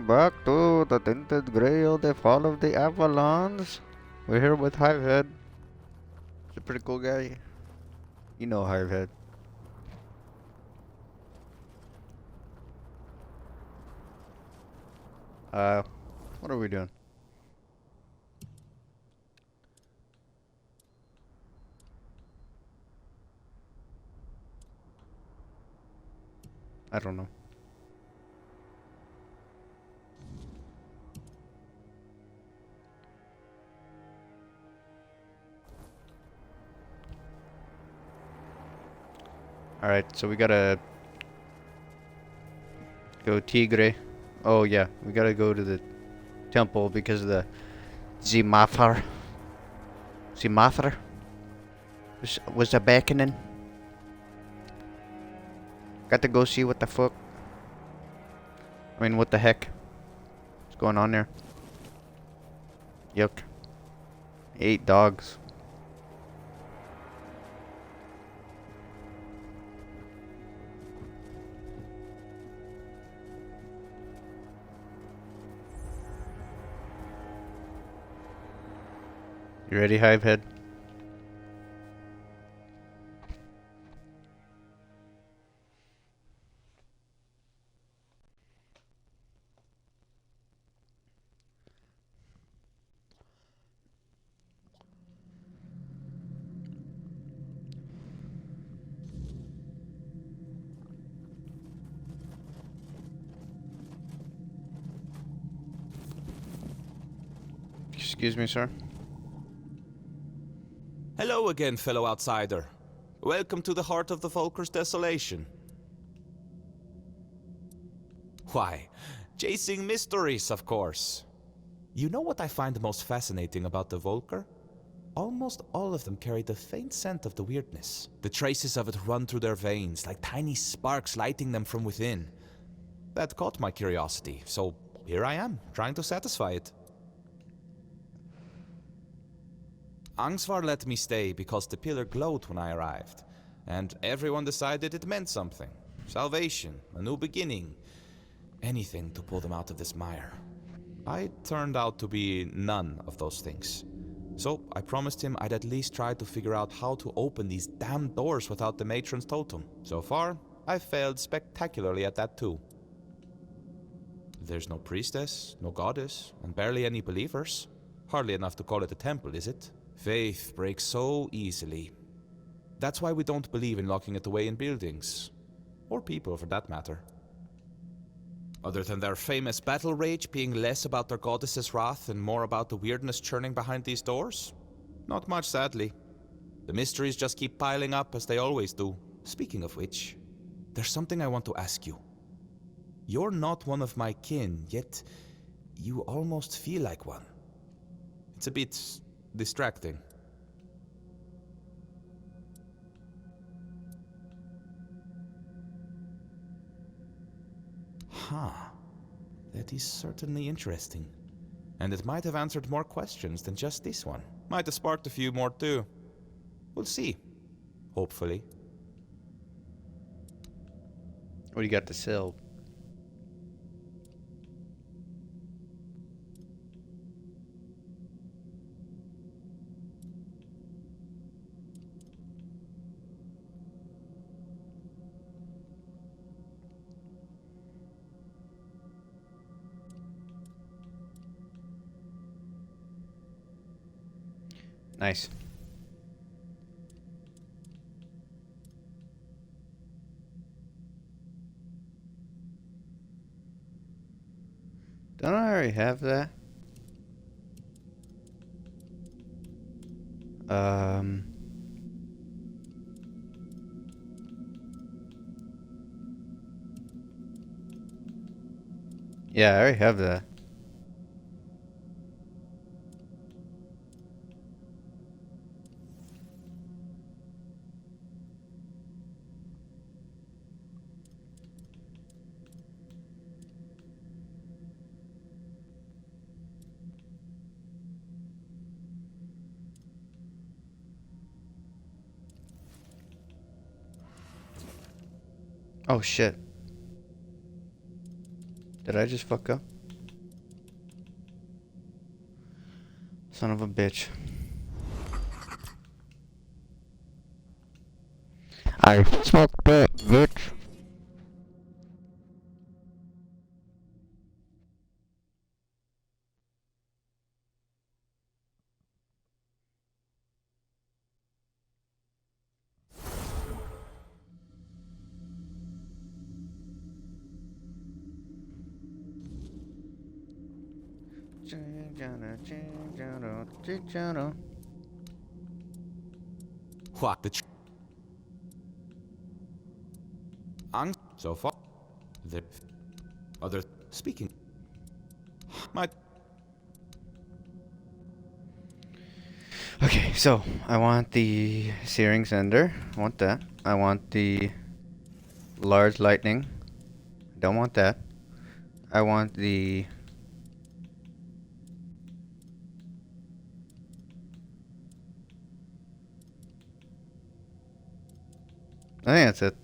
welcome back to the Tainted Grail, the Fall of the Avalons. We're here with Hivehead. He's a pretty cool guy. You know Hivehead. What are we doing? I don't know. Alright, so we gotta go Tigre. Oh yeah, we gotta go to the temple because of the Zimathar. Zimathar was a beckoning. Got to go see what the fuck. What the heck is going on there? Yuck. 8 dogs. You ready, Hivehead? Excuse me, sir. Hello again, fellow outsider. Welcome to the heart of the Volker's desolation. Why, chasing mysteries, of course. You know what I find the most fascinating about the Volker? Almost all of them carry the faint scent of the weirdness. The traces of it run through their veins, like tiny sparks lighting them from within. That caught my curiosity, so here I am, trying to satisfy it. Angsvar let me stay because the pillar glowed when I arrived, and everyone decided it meant something. Salvation, a new beginning, anything to pull them out of this mire. I turned out to be none of those things. So I promised him I'd at least try to figure out how to open these damn doors without the matron's totem. So far, I've failed spectacularly at that too. There's no priestess, no goddess, and barely any believers. Hardly enough to call it a temple, is it? Faith breaks so easily. That's why we don't believe in locking it away in buildings. Or people, for that matter. Other than their famous battle rage being less about their goddess's wrath and more about the weirdness churning behind these doors? Not much, sadly. The mysteries just keep piling up, as they always do. Speaking of which, there's something I want to ask you. You're not one of my kin, yet you almost feel like one. It's a bit distracting. Huh. That is certainly interesting. And it might have answered more questions than just this one. Might have sparked a few more too. We'll see. Hopefully. What do you got to sell? Nice. Don't I already have that? Yeah, I already have that. Oh shit. Did I just fuck up? son of a bitch. I smoke that bitch. What the Ang so far. The other speaking. My Okay, so I want the Searing Cinder. I want that. I want the Large Lightning. Don't want that. I want the... I think that's it.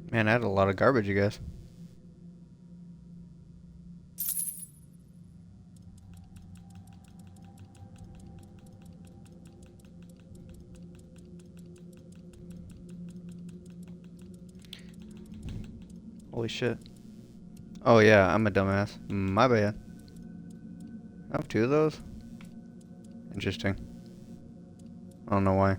Man, I had a lot of garbage, you guys. Holy shit. Oh yeah, I'm a dumbass. My bad. I have two of those? Interesting. I don't know why.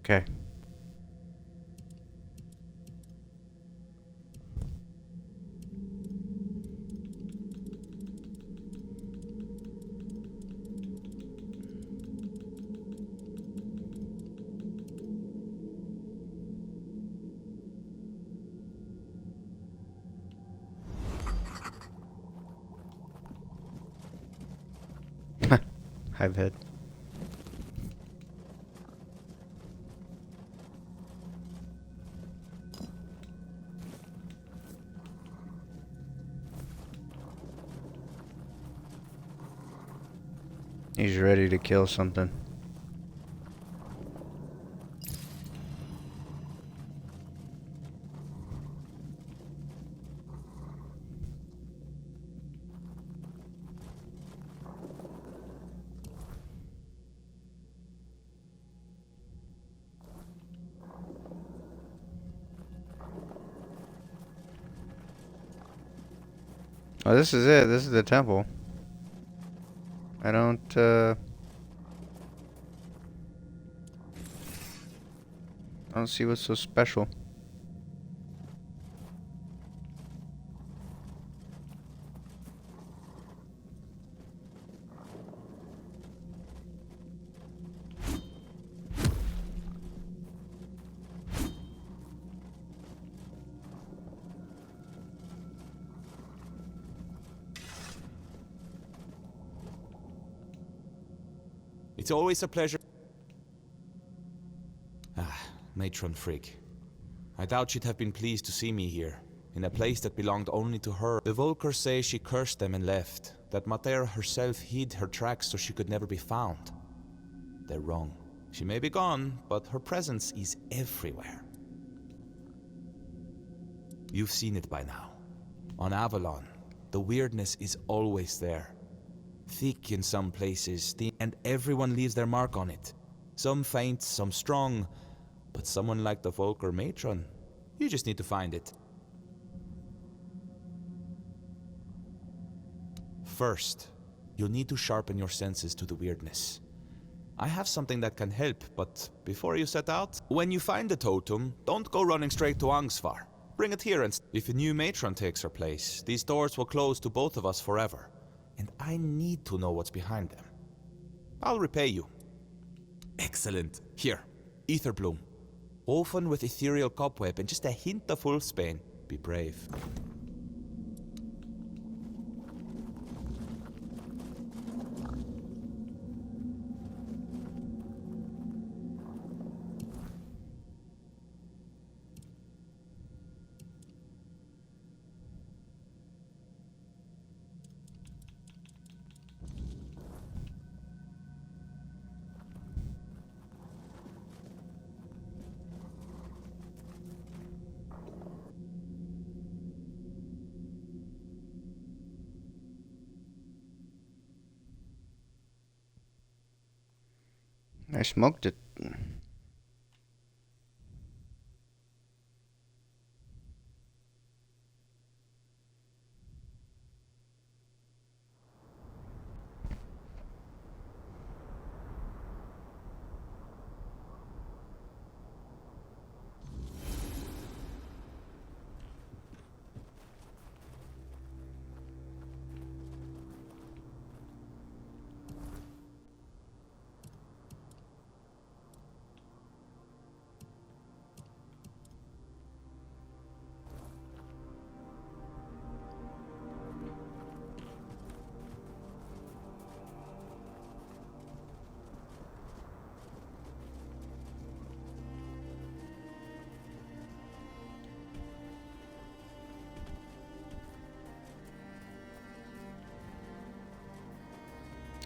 Okay. Hive head. He's ready to kill something. Oh, this is it. This is the temple. I don't see what's so special. It's always a pleasure. Matron Frigg. I doubt she'd have been pleased to see me here, in a place that belonged only to her. The Volkers say she cursed them and left, that Mater herself hid her tracks so she could never be found. They're wrong. She may be gone, but her presence is everywhere. You've seen it by now. On Avalon, the weirdness is always there. Thick in some places, and everyone leaves their mark on it. Some faint, some strong, but someone like the Volker Matron, you just need to find it. First, you'll need to sharpen your senses to the weirdness. I have something that can help, but before you set out, when you find the totem, don't go running straight to Angsvar. Bring it here, and if a new matron takes her place, these doors will close to both of us forever. And I need to know what's behind them. I'll repay you. Excellent. Here, Ether Bloom. Woven with ethereal cobweb and just a hint of wolfsbane. Be brave. I smoked it.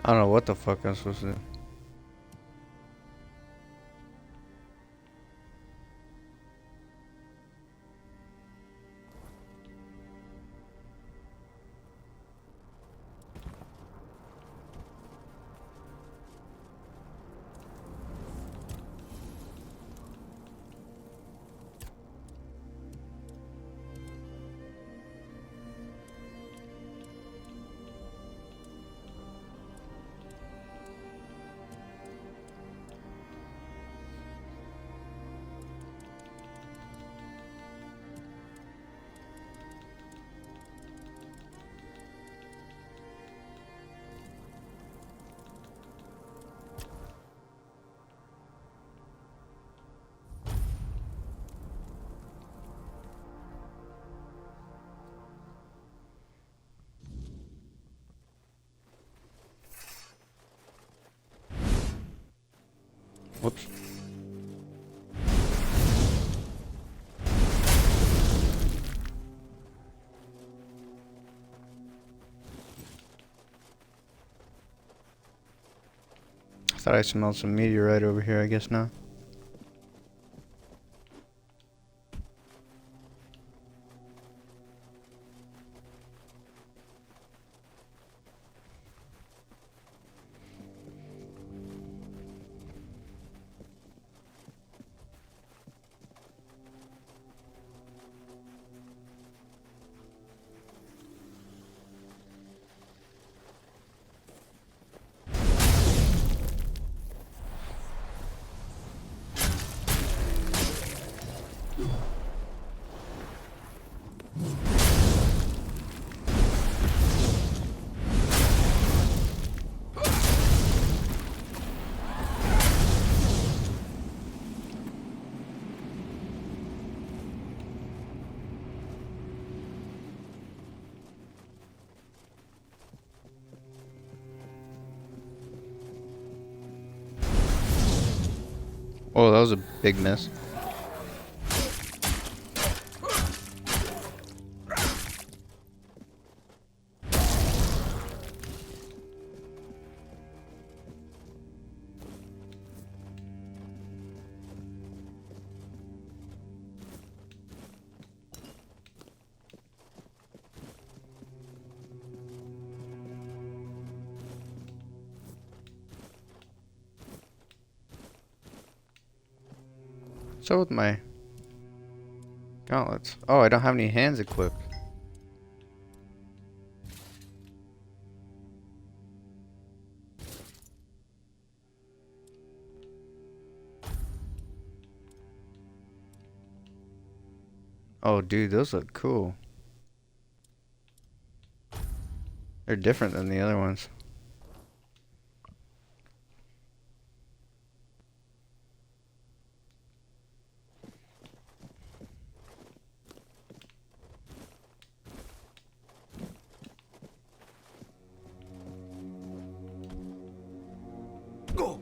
I don't know what the fuck I'm supposed to do. Whoops. I thought I smelled some meteorite over here, I guess not. Oh, that was a big miss. So with my gauntlets. Oh, I don't have any hands equipped. Oh, dude, those look cool. They're different than the other ones. Go.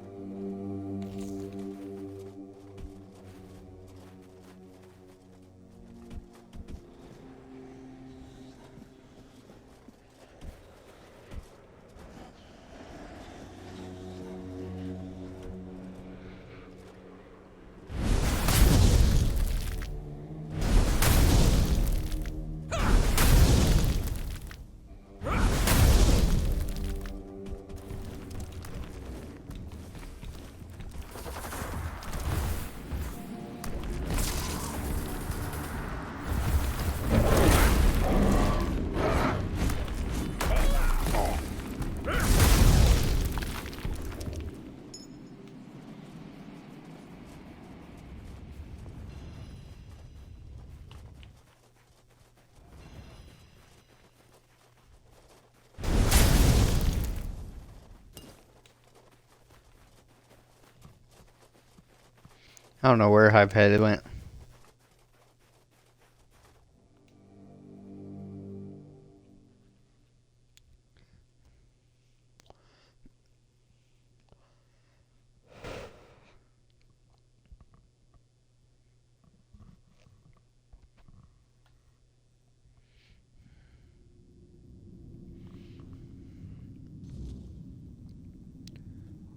I don't know where Hivehead went.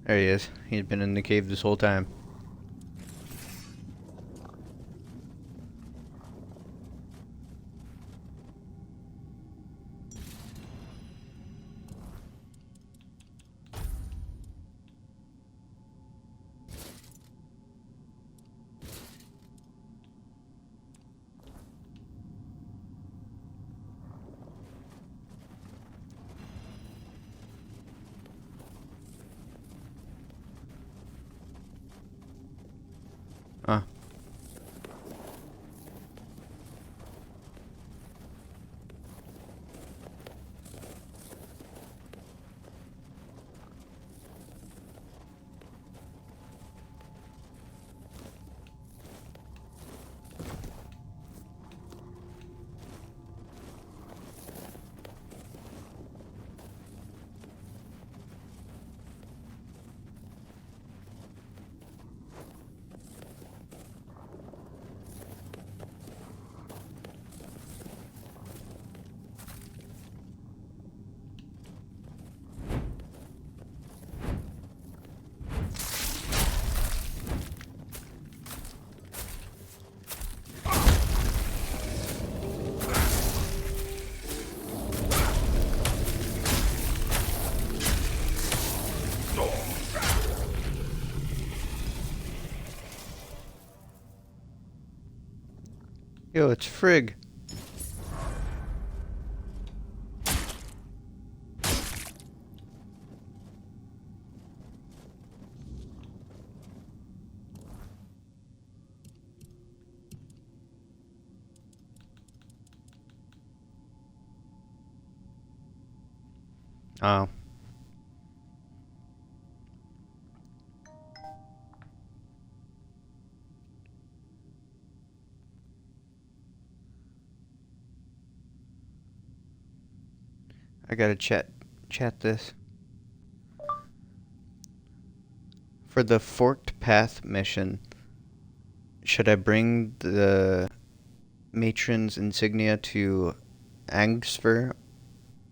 There he is. He's been in the cave this whole time. Huh. Yo, it's Frigg. Oh. I gotta chat this. For the Forked Path mission, should I bring the matron's insignia to Angsver?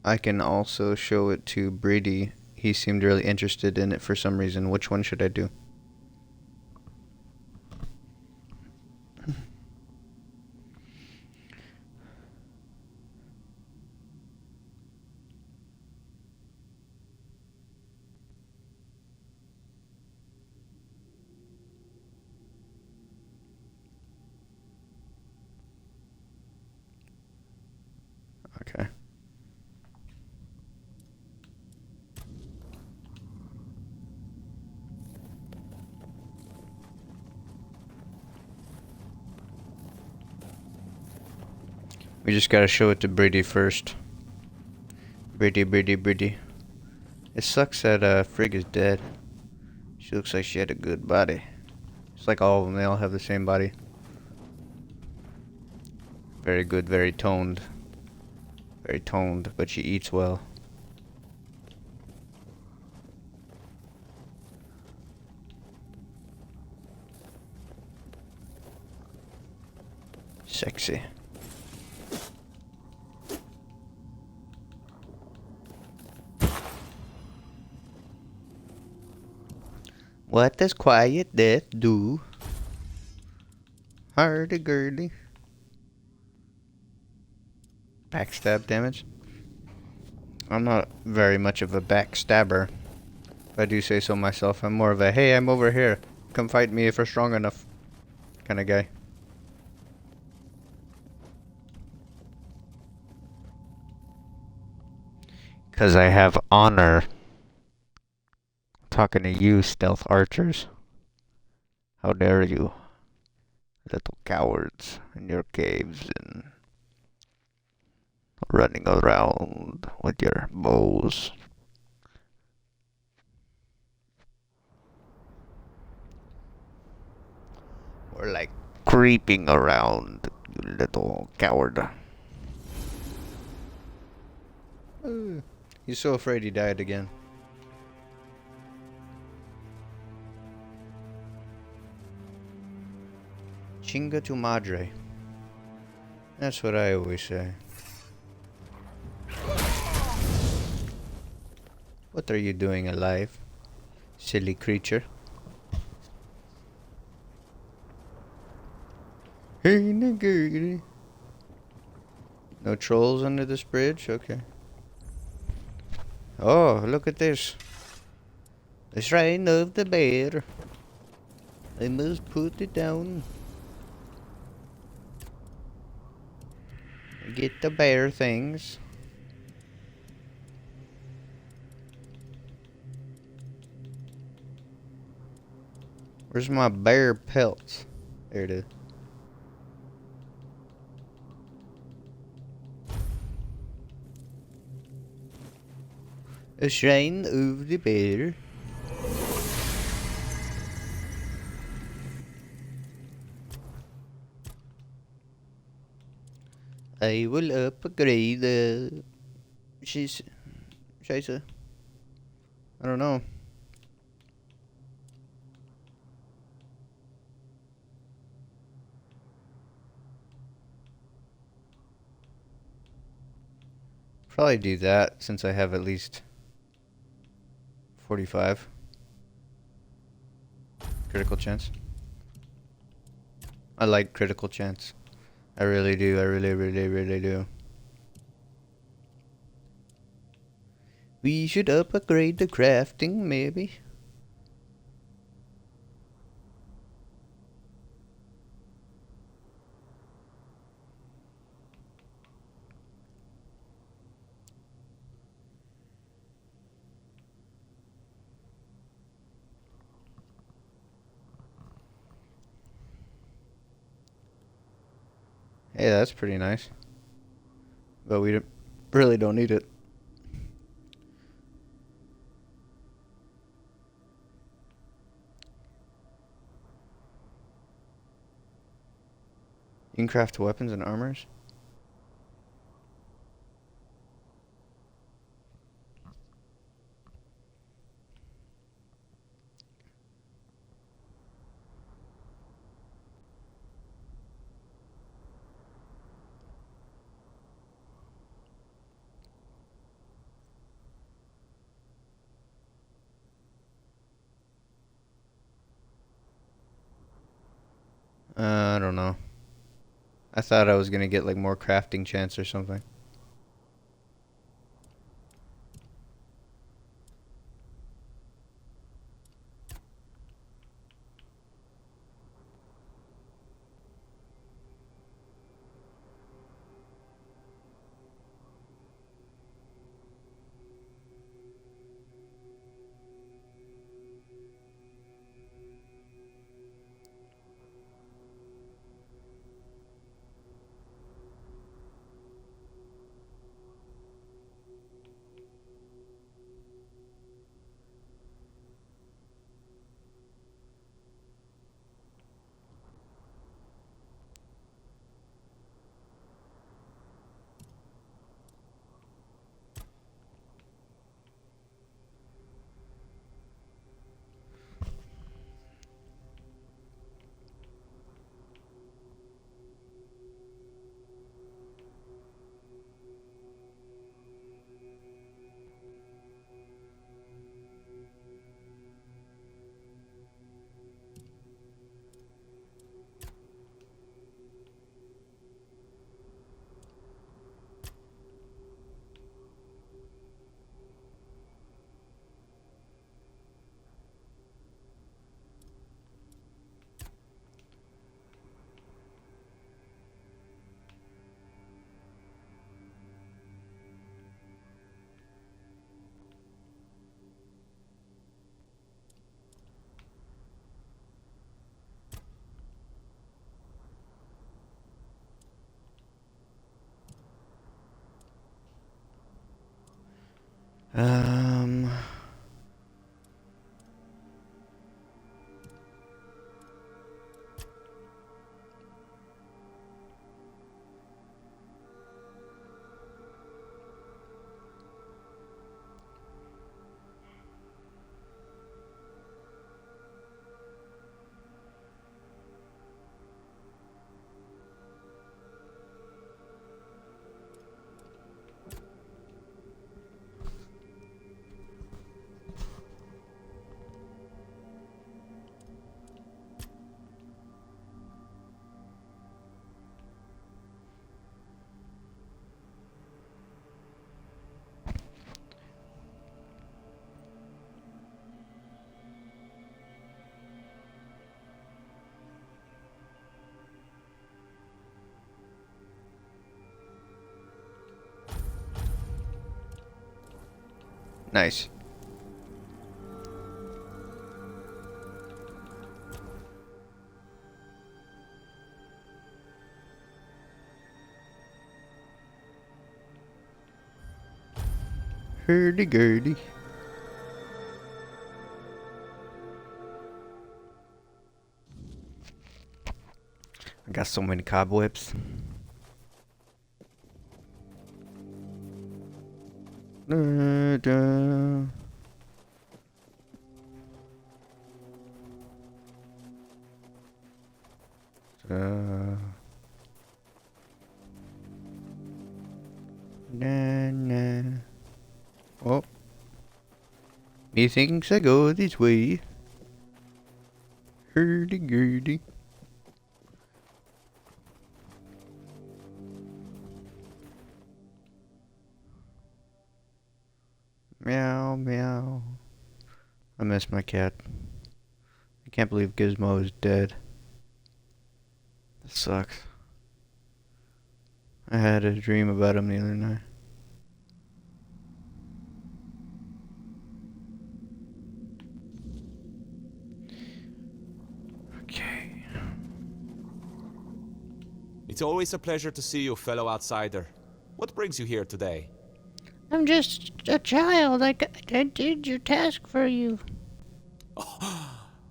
I can also show it to Brady. He seemed really interested in it for some reason. Which one should I do? Okay. We just gotta show it to Brady first. Brady. It sucks that Frigg is dead. She looks like she had a good body. It's like all of them, they all have the same body. Very good, very toned. Very toned, but she eats well. Sexy. What does quiet death do? Hardy-gurdy. Backstab damage? I'm not very much of a backstabber. If I do say so myself, I'm more of a, hey, I'm over here. Come fight me if you're strong enough kind of guy. Because I have honor. Talking to you, stealth archers. How dare you? Little cowards in your caves and running around with your bows. Or like creeping around, you little coward. He's so afraid he died again. Chinga tu madre. That's what I always say. What are you doing alive, silly creature? Hey, nigga. No trolls under this bridge? Okay. Oh, look at this. The shrine of the bear. I must put it down. Get the bear things. Where's my bear pelts? There it is. A shrine of the bear. I will upgrade the... Scheiße. I don't know. Probably do that since I have at least 45 critical chance. I like critical chance. I really do. I really do. We should upgrade the crafting, maybe. Hey, that's pretty nice. But we really don't need it. You can craft weapons and armors. I don't know. I thought I was gonna get like more crafting chance or something. Um, nice. Hurdy-gurdy. I got so many cobwebs. Da, da. Da. Na, na. Oh, methinks I go this way. Hurdy-gurdy. Meow, meow. I miss my cat. I can't believe Gizmo is dead. That sucks. I had a dream about him the other night. Okay. It's always a pleasure to see you, fellow outsider. What brings you here today? I'm just a child. I did your task for you.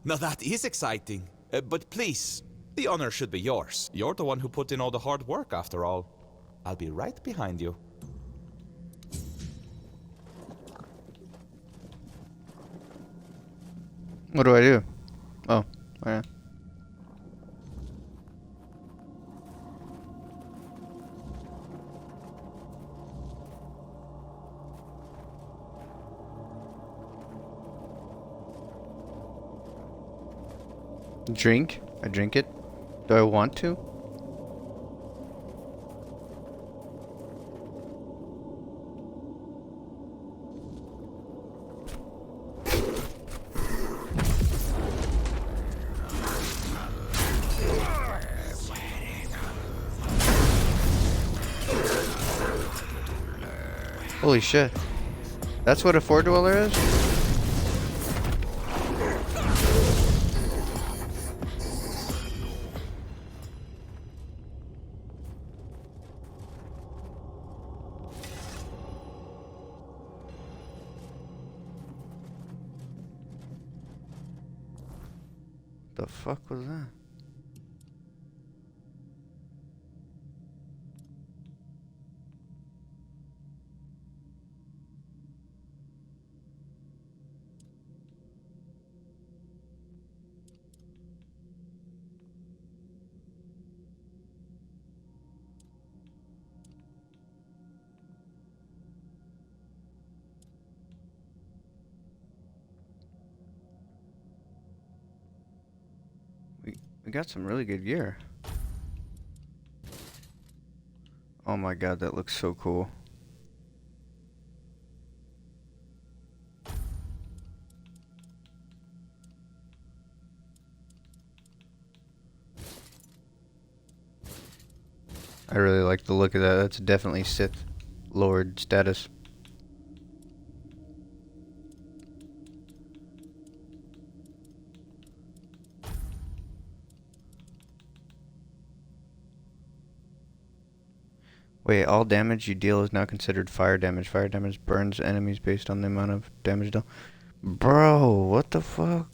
Now that is exciting. But please, the honor should be yours. You're the one who put in all the hard work, after all. I'll be right behind you. What do I do? Oh, yeah. Drink? I drink it? Do I want to? Holy shit. That's what a four dweller is? The fuck was that? We got some really good gear. Oh my god, that looks so cool. I really like the look of that. That's definitely Sith Lord status. Wait, all damage you deal is now considered fire damage. Fire damage burns enemies based on the amount of damage dealt. Bro, what the fuck?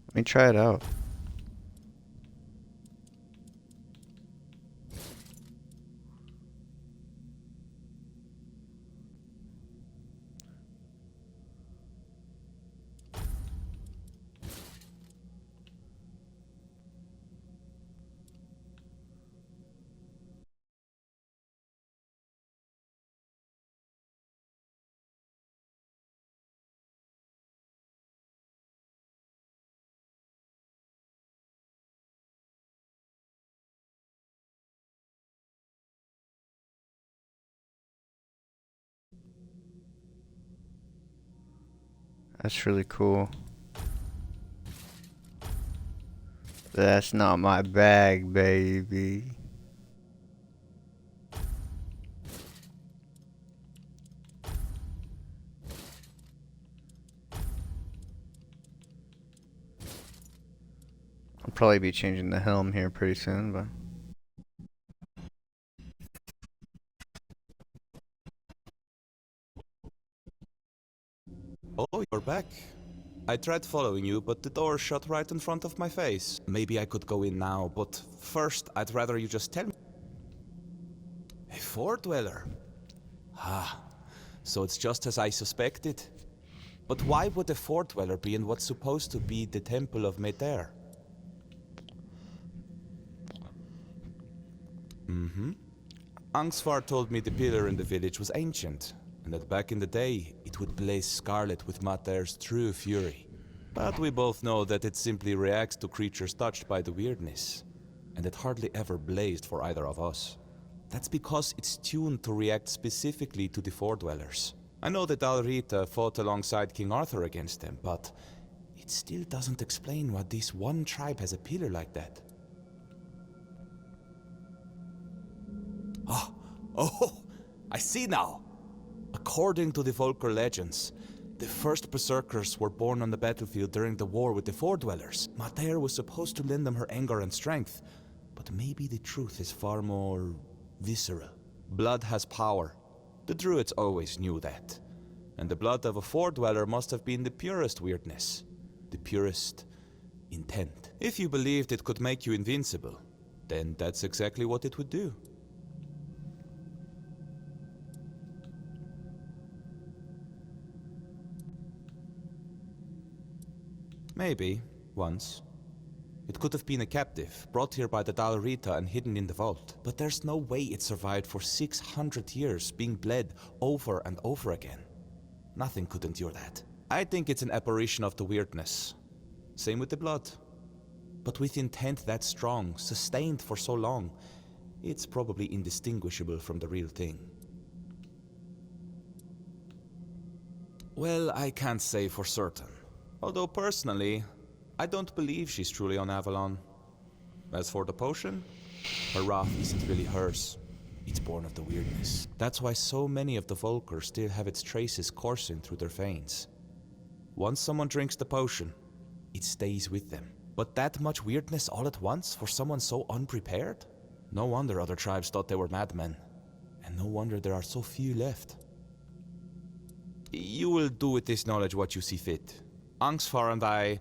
Let me try it out. That's really cool. That's not my bag, baby. I'll probably be changing the helm here pretty soon, but... Oh, you're back. I tried following you, but the door shut right in front of my face. Maybe I could go in now, but first, I'd rather you just tell me. A four-dweller? Ah, so it's just as I suspected. But why would a four-dweller be in what's supposed to be the Temple of Meter? Angsvar told me the pillar in the village was ancient, and that back in the day, it would blaze scarlet with Mater's true fury. But we both know that it simply reacts to creatures touched by the weirdness, and it hardly ever blazed for either of us. That's because it's tuned to react specifically to the Four-Dwellers. I know that Alrita fought alongside King Arthur against them, but it still doesn't explain why this one tribe has a pillar like that. Oh, I see now. According to the Volker legends, the first berserkers were born on the battlefield during the war with the Four-Dwellers. Mater was supposed to lend them her anger and strength, but maybe the truth is far more visceral. Blood has power. The Druids always knew that. And the blood of a Four-Dweller must have been the purest weirdness, the purest intent. If you believed it could make you invincible, then that's exactly what it would do. Maybe, once. It could have been a captive, brought here by the Dalrita and hidden in the vault. But there's no way it survived for 600 years, being bled over and over again. Nothing could endure that. I think it's an apparition of the weirdness. Same with the blood. But with intent that strong, sustained for so long, it's probably indistinguishable from the real thing. Well, I can't say for certain. Although personally, I don't believe she's truly on Avalon. As for the potion, her wrath isn't really hers. It's born of the weirdness. That's why so many of the Volker still have its traces coursing through their veins. Once someone drinks the potion, it stays with them. But that much weirdness all at once for someone so unprepared? No wonder other tribes thought they were madmen. And no wonder there are so few left. You will do with this knowledge what you see fit. Angsvar and I,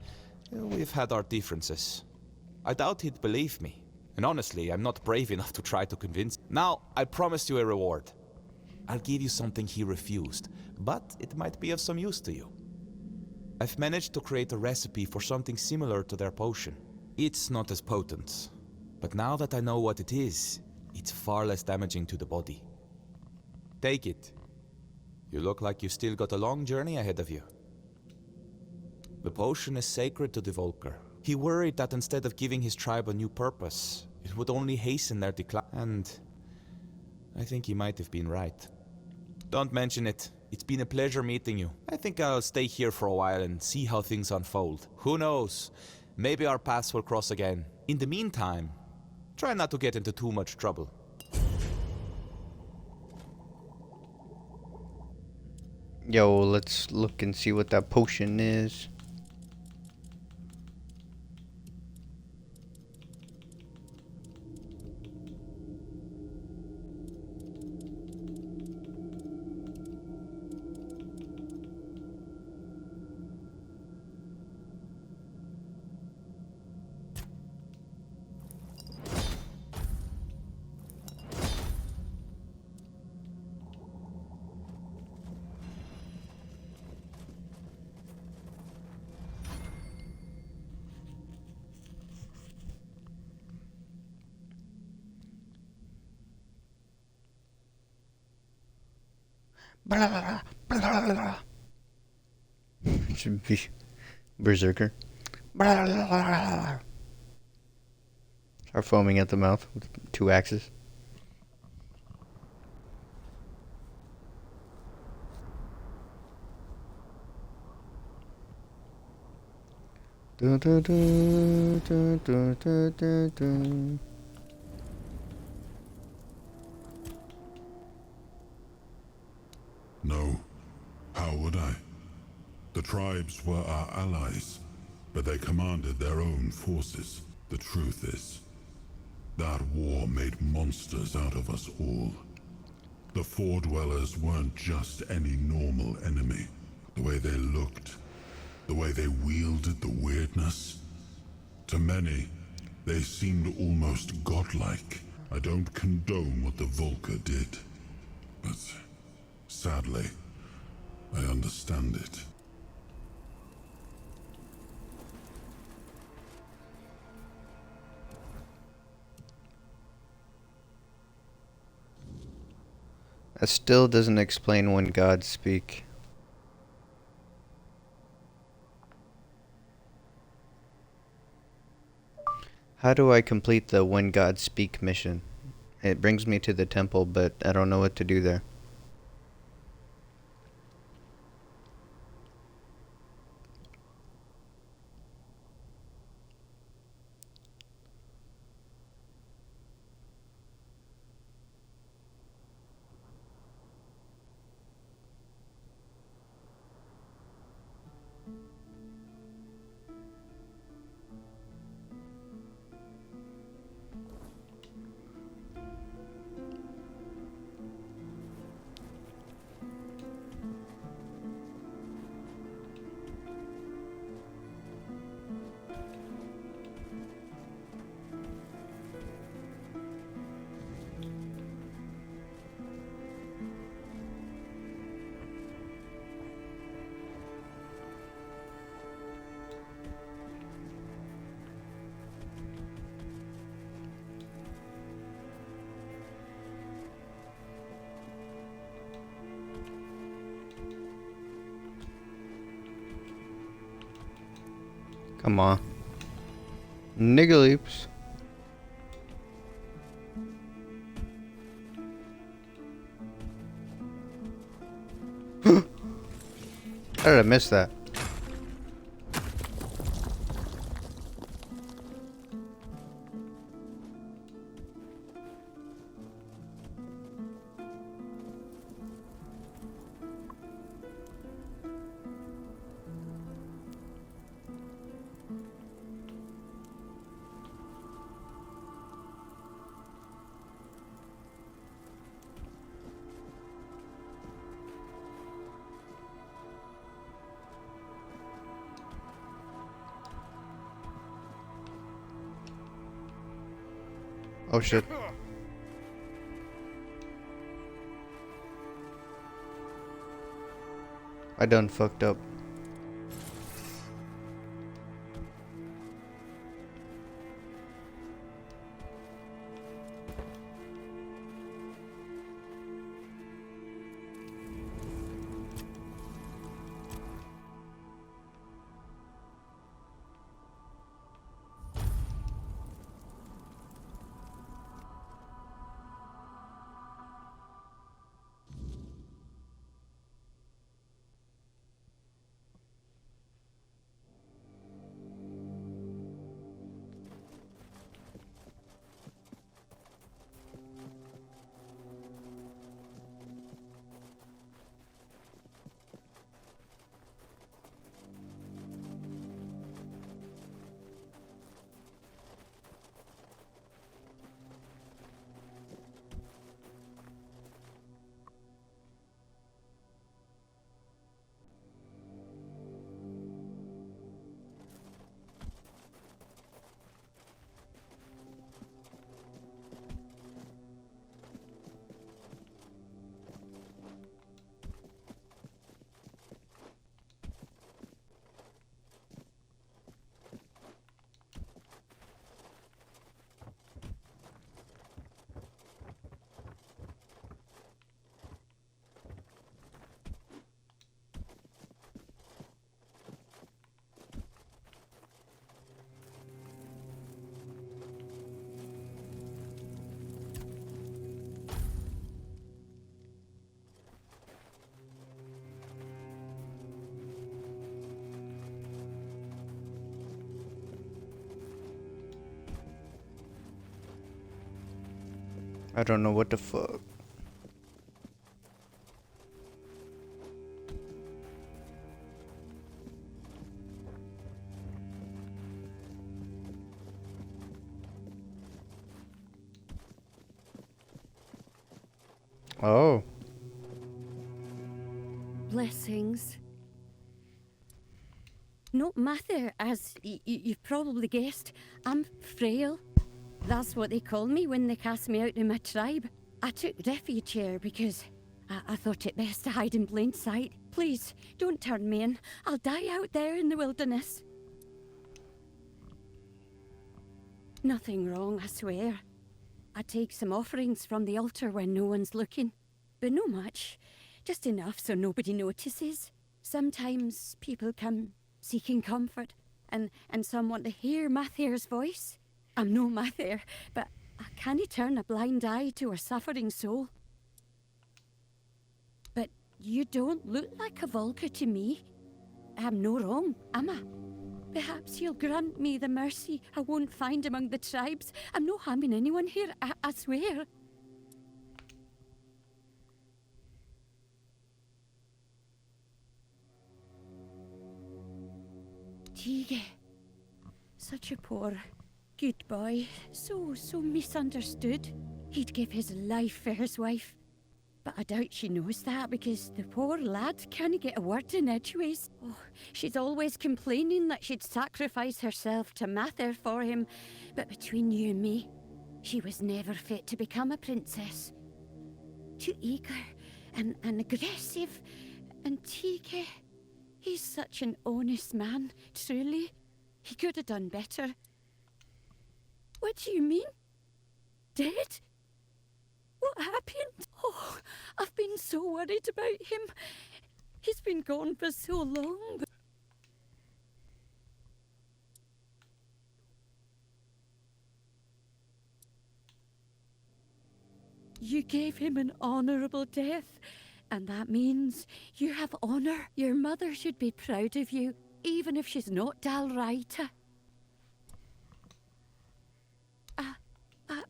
we've had our differences. I doubt he'd believe me. And honestly, I'm not brave enough to try to convince him. Now, I promised you a reward. I'll give you something he refused, but it might be of some use to you. I've managed to create a recipe for something similar to their potion. It's not as potent, but now that I know what it is, it's far less damaging to the body. Take it. You look like you've still got a long journey ahead of you. The potion is sacred to the Volker. He worried that instead of giving his tribe a new purpose, it would only hasten their decline. And I think he might have been right. Don't mention it. It's been a pleasure meeting you. I think I'll stay here for a while and see how things unfold. Who knows? Maybe our paths will cross again. In the meantime, try not to get into too much trouble. Yo, let's look and see what that potion is. Blah, blah, blah. Should be Berserker. Blah, blah, blah. Are foaming at the mouth with 2 axes. Dun, dun, dun, dun, dun, dun, dun, dun. No. How would I? The tribes were our allies, but they commanded their own forces. The truth is, that war made monsters out of us all. The Four Dwellers weren't just any normal enemy. The way they looked, the way they wielded the weirdness. To many, they seemed almost godlike. I don't condone what the Volker did, but sadly, I understand it. That still doesn't explain when gods speak. How do I complete the when gods speak mission? It brings me to the temple, but I don't know what to do there. Come on. Niggleoops. How did I miss that? Oh shit. I done fucked up. I don't know what the fuck. Oh. Blessings. Not Mather, as you've probably guessed. I'm frail. That's what they call me when they cast me out of my tribe. I took refuge here because I thought it best to hide in plain sight. Please, don't turn me in. I'll die out there in the wilderness. Nothing wrong, I swear. I take some offerings from the altar when no one's looking. But no much. Just enough so nobody notices. Sometimes people come seeking comfort, and some want to hear Mather's voice. I'm no Mather, but I can't turn a blind eye to a suffering soul. But you don't look like a Volker to me. I'm no wrong, am I? Perhaps you'll grant me the mercy I won't find among the tribes. I'm no harming anyone here, I swear. Tige. Such a poor, good boy. So misunderstood. He'd give his life for his wife. But I doubt she knows that because the poor lad can't get a word in edgeways. Oh, she's always complaining that she'd sacrifice herself to Mather for him. But between you and me, she was never fit to become a princess. Too eager and aggressive. And Tige, he's such an honest man, truly. He could have done better. What do you mean? Dead? What happened? Oh, I've been so worried about him. He's been gone for so long. You gave him an honourable death, and that means you have honour. Your mother should be proud of you, even if she's not Dalraita.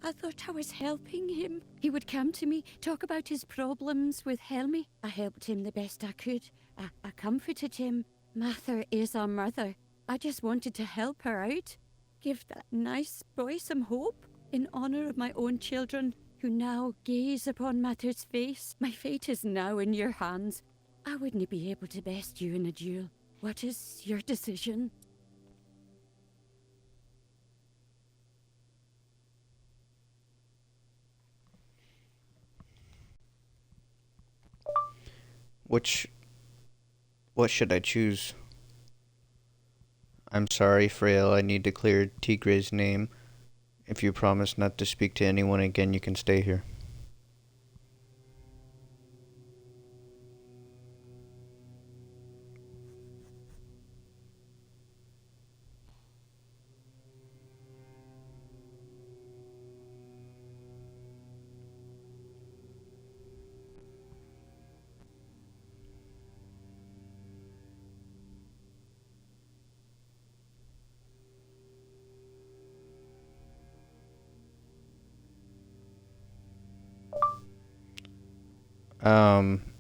I thought I was helping him. He would come to me, talk about his problems with Helmi. I helped him the best I could. I comforted him. Mather is our mother. I just wanted to help her out. Give that nice boy some hope. In honour of my own children, who now gaze upon Mather's face. My fate is now in your hands. I wouldn't be able to best you in a duel. What is your decision? What should I choose? I'm sorry, Frail, I need to clear Tigre's name. If you promise not to speak to anyone again, you can stay here.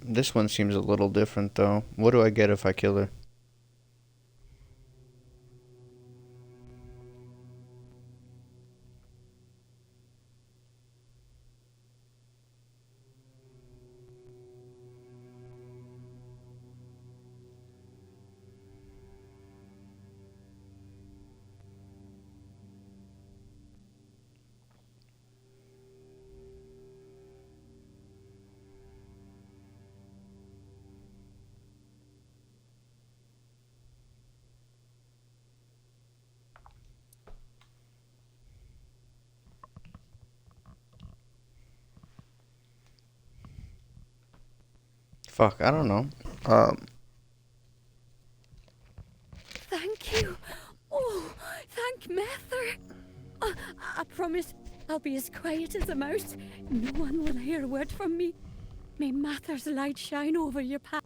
This one seems a little different though. What do I get if I kill her? Fuck, I don't know. Thank you. Oh, thank Mather. I promise I'll be as quiet as a mouse. No one will hear a word from me. May Mather's light shine over your path.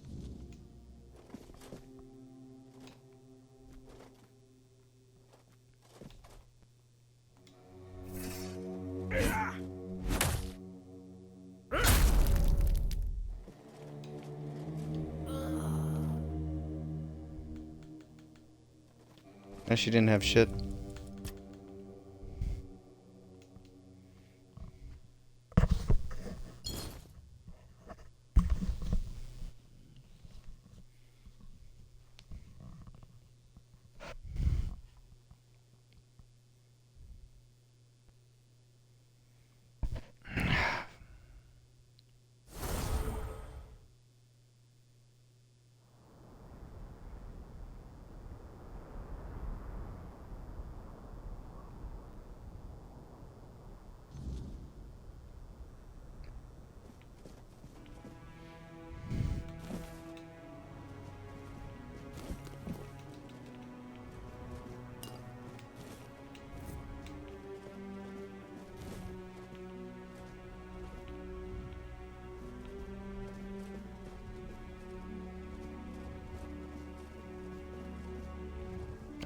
No, she didn't have shit.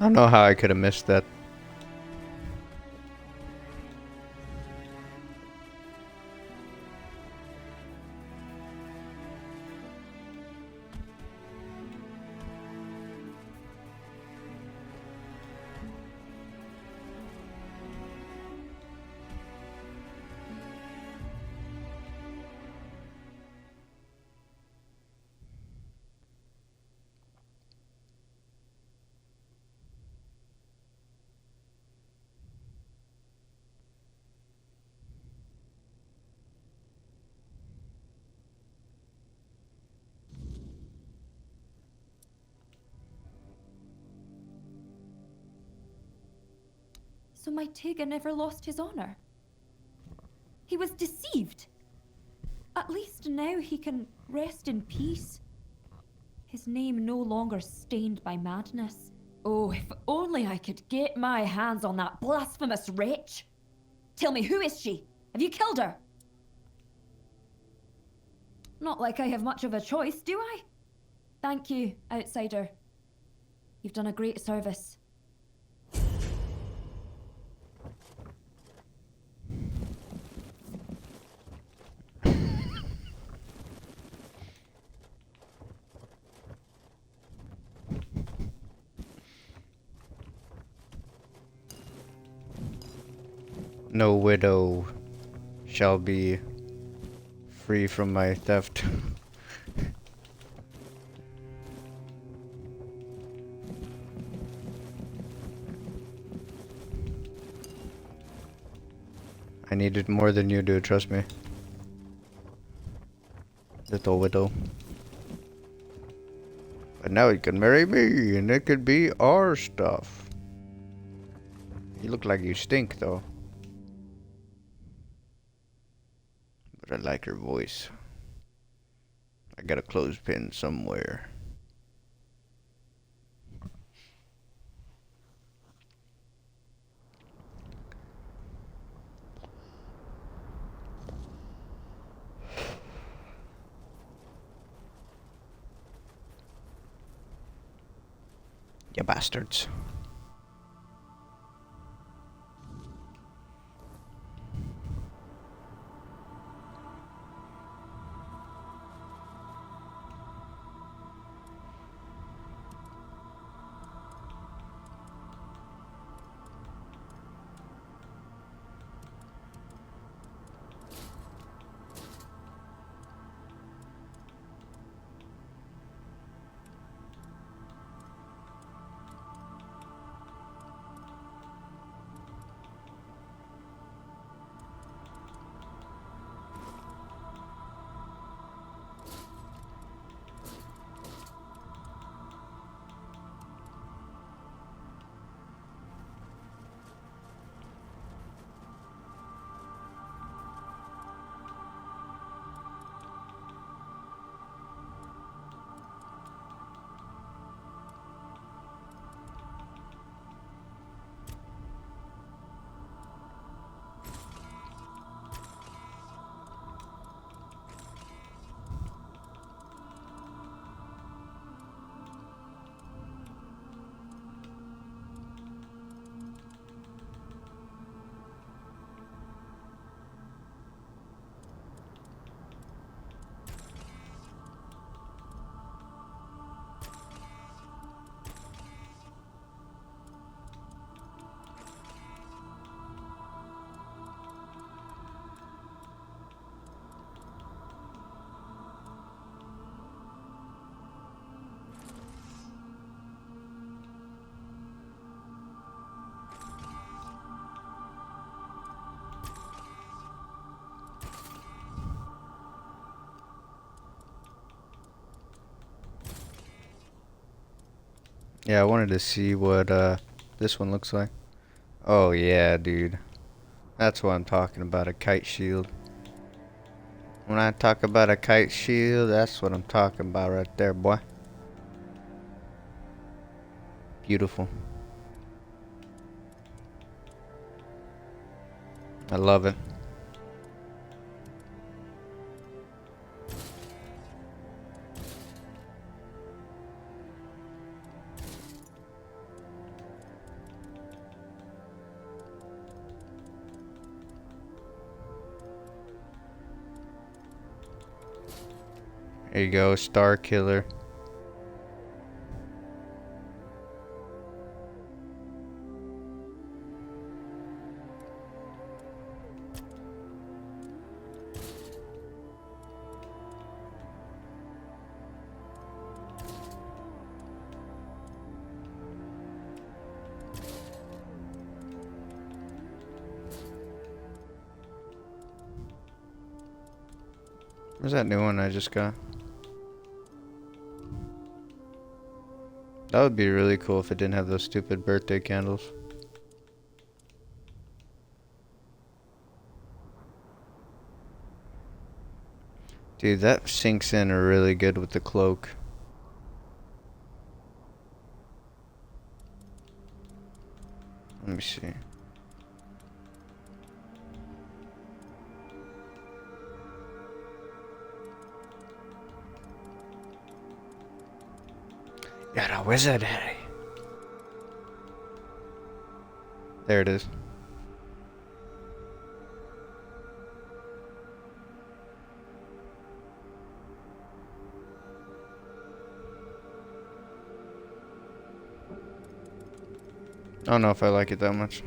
I don't know how I could have missed that. So my Tega never lost his honor. He was deceived. At least now he can rest in peace. His name no longer stained by madness. Oh, if only I could get my hands on that blasphemous wretch! Tell me, who is she? Have you killed her? Not like I have much of a choice, do I? Thank you, outsider. You've done a great service. No widow shall be free from my theft. I need it more than you do, trust me. Little widow. But now you can marry me, and it could be our stuff. You look like you stink, though. But I like her voice. I got a clothespin somewhere. You bastards. Yeah, I wanted to see what this one looks like. Oh yeah, dude. That's what I'm talking about, a kite shield. When I talk about a kite shield, that's what I'm talking about right there, boy. Beautiful. I love it. There you go, Star Killer. Where's that new one I just got? That would be really cool if it didn't have those stupid birthday candles. Dude, that sinks in really good with the cloak. Let me see. wizard. There it is. I don't know if I like it that much.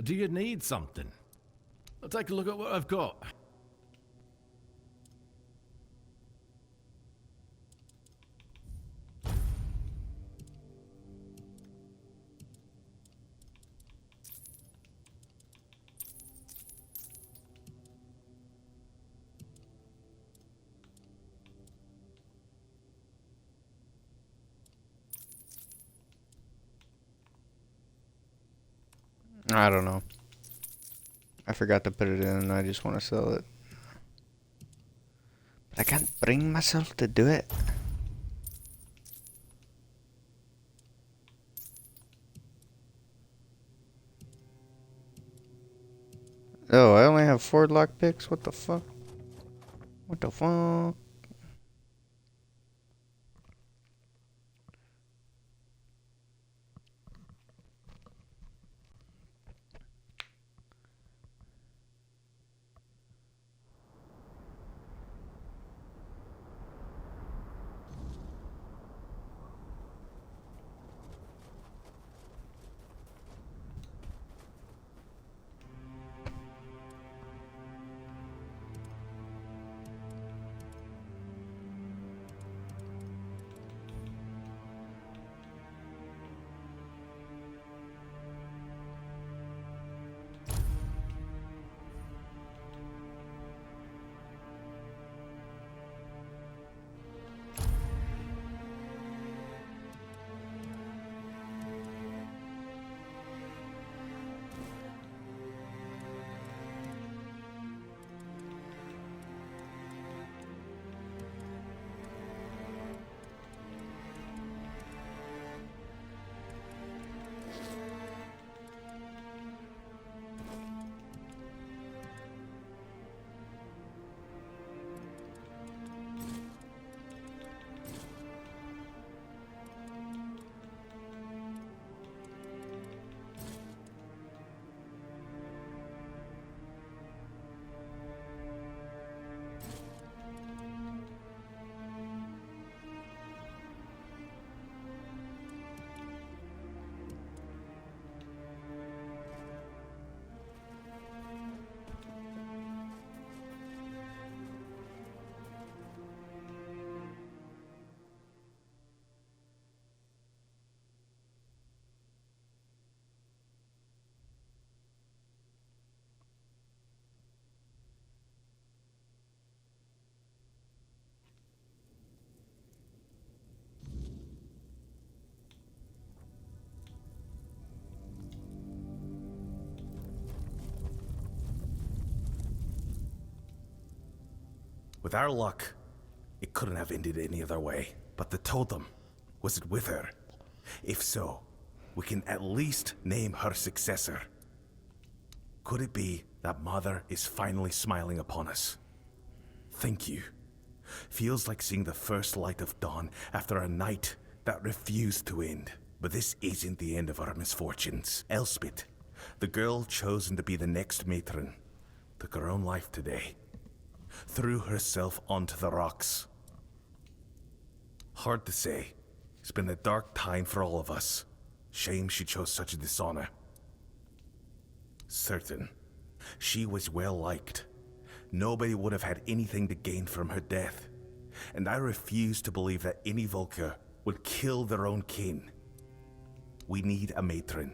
Do you need something? Take a look at what I've got. I don't know. I forgot to put it in and I just want to sell it. But I can't bring myself to do it. Oh, I only have 4 lockpicks? What the fuck? What the fuck? With our luck, it couldn't have ended any other way. But the totem, was it with her? If so, we can at least name her successor. Could it be that Mother is finally smiling upon us? Thank you. Feels like seeing the first light of dawn after a night that refused to end. But this isn't the end of our misfortunes. Elspeth, the girl chosen to be the next matron, took her own life today. Threw herself onto the rocks. Hard to say. It's been a dark time for all of us. Shame she chose such a dishonor. Certain, she was well liked. Nobody would have had anything to gain from her death. And I refuse to believe that any Volker would kill their own kin. We need a matron.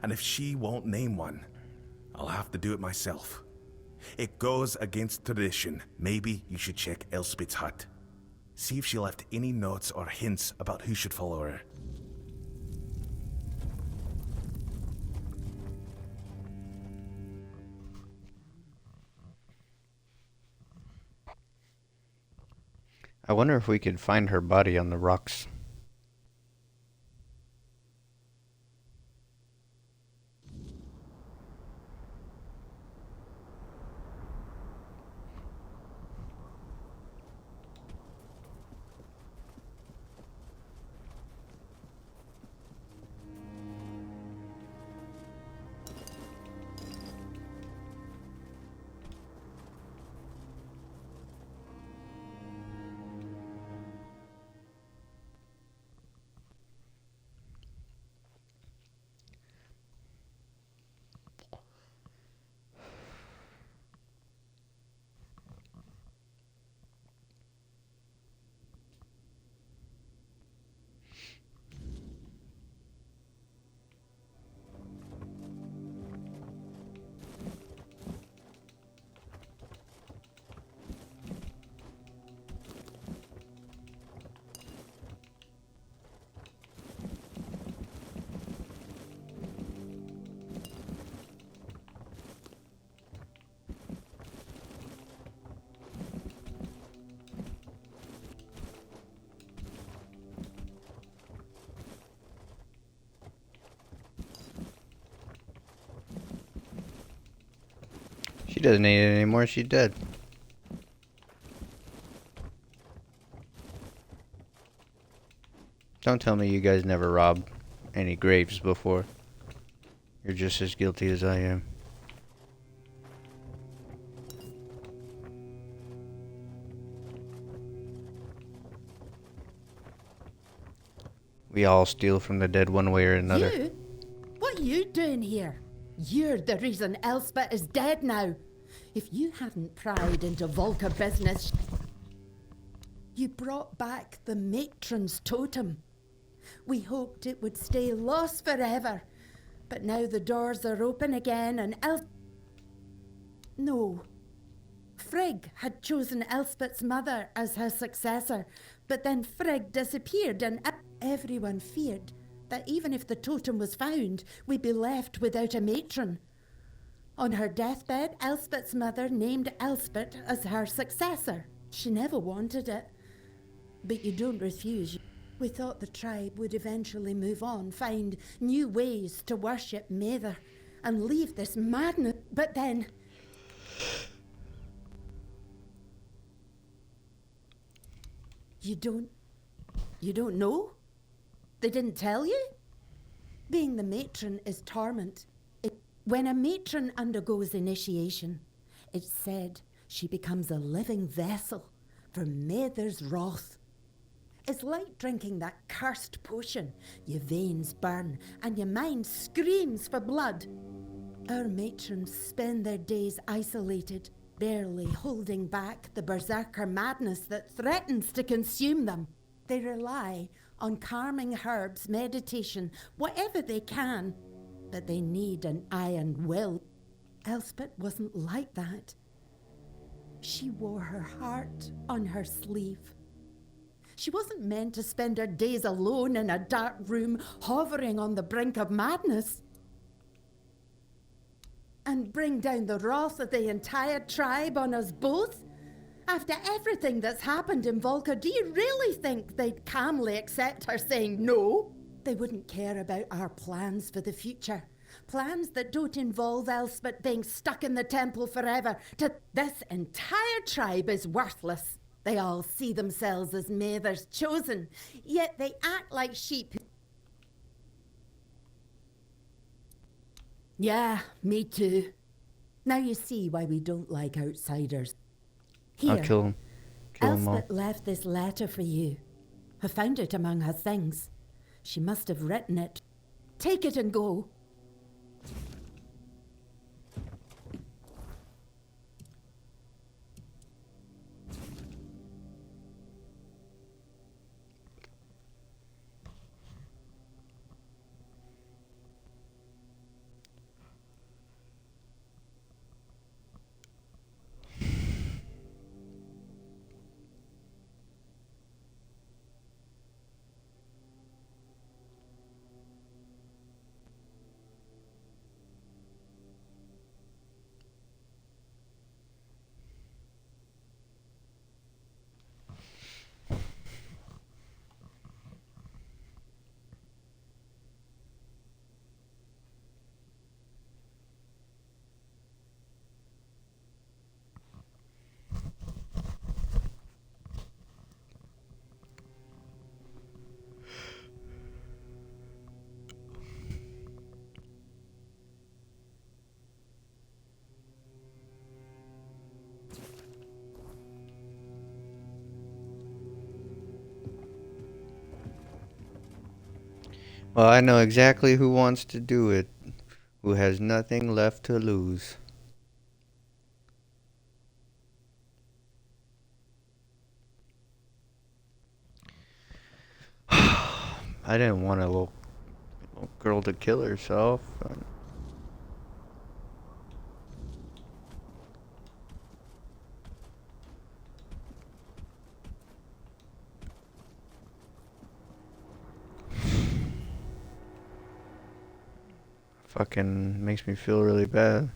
And if she won't name one, I'll have to do it myself. It goes against tradition. Maybe you should check Elspeth's hut. See if she left any notes or hints about who should follow her. I wonder if we could find her body on the rocks. She doesn't need it anymore, she's dead. Don't tell me you guys never robbed any graves before. You're just as guilty as I am. We all steal from the dead one way or another. You? What are you doing here? You're the reason Elspeth is dead now. If you hadn't pried into Volker business, you brought back the matron's totem. We hoped it would stay lost forever, but now the doors are open again and No. Frigg had chosen Elspeth's mother as her successor, but then Frigg disappeared and everyone feared that even if the totem was found, we'd be left without a matron. On her deathbed, Elspeth's mother named Elspeth as her successor. She never wanted it. But you don't refuse. We thought the tribe would eventually move on, find new ways to worship Mather, and leave this madness. But then... You don't know? They didn't tell you? Being the matron is torment. When a matron undergoes initiation, it's said she becomes a living vessel for Mather's wrath. It's like drinking that cursed potion. Your veins burn and your mind screams for blood. Our matrons spend their days isolated, barely holding back the berserker madness that threatens to consume them. They rely on calming herbs, meditation, whatever they can, but they need an iron will. Elspeth wasn't like that. She wore her heart on her sleeve. She wasn't meant to spend her days alone in a dark room, hovering on the brink of madness. And bring down the wrath of the entire tribe on us both? After everything that's happened in Volker, do you really think they'd calmly accept her saying no? They wouldn't care about our plans for the future. Plans that don't involve Elspeth being stuck in the temple forever. This entire tribe is worthless. They all see themselves as Mather's chosen, yet they act like sheep. Yeah, me too. Now you see why we don't like outsiders. Here, I'll kill him. Kill them all. Elspeth left this letter for you. I found it among her things. She must have written it. Take it and go. Well, I know exactly who wants to do it. Who has nothing left to lose. I didn't want a little girl to kill herself. Fucking makes me feel really bad.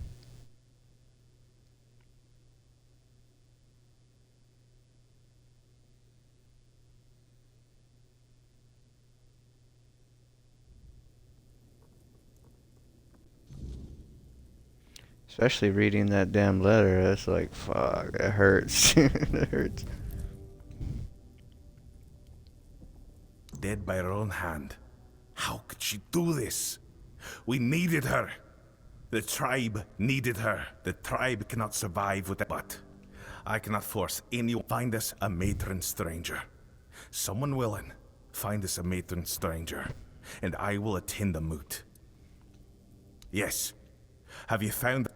Especially reading that damn letter. That's like, fuck, it hurts. It hurts. Dead by her own hand. How could she do this? We needed her. The tribe needed her. The tribe cannot survive without. But I cannot force anyone. Find us a matron stranger. Someone willing. Find us a matron stranger. And I will attend the moot. Yes. Have you found...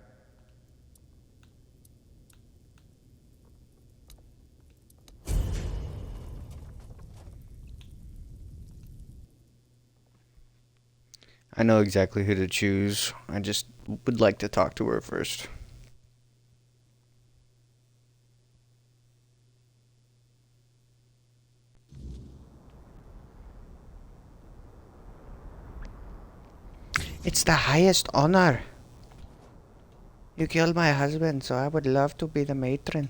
I know exactly who to choose. I just would like to talk to her first. It's the highest honor. You killed my husband, so I would love to be the matron.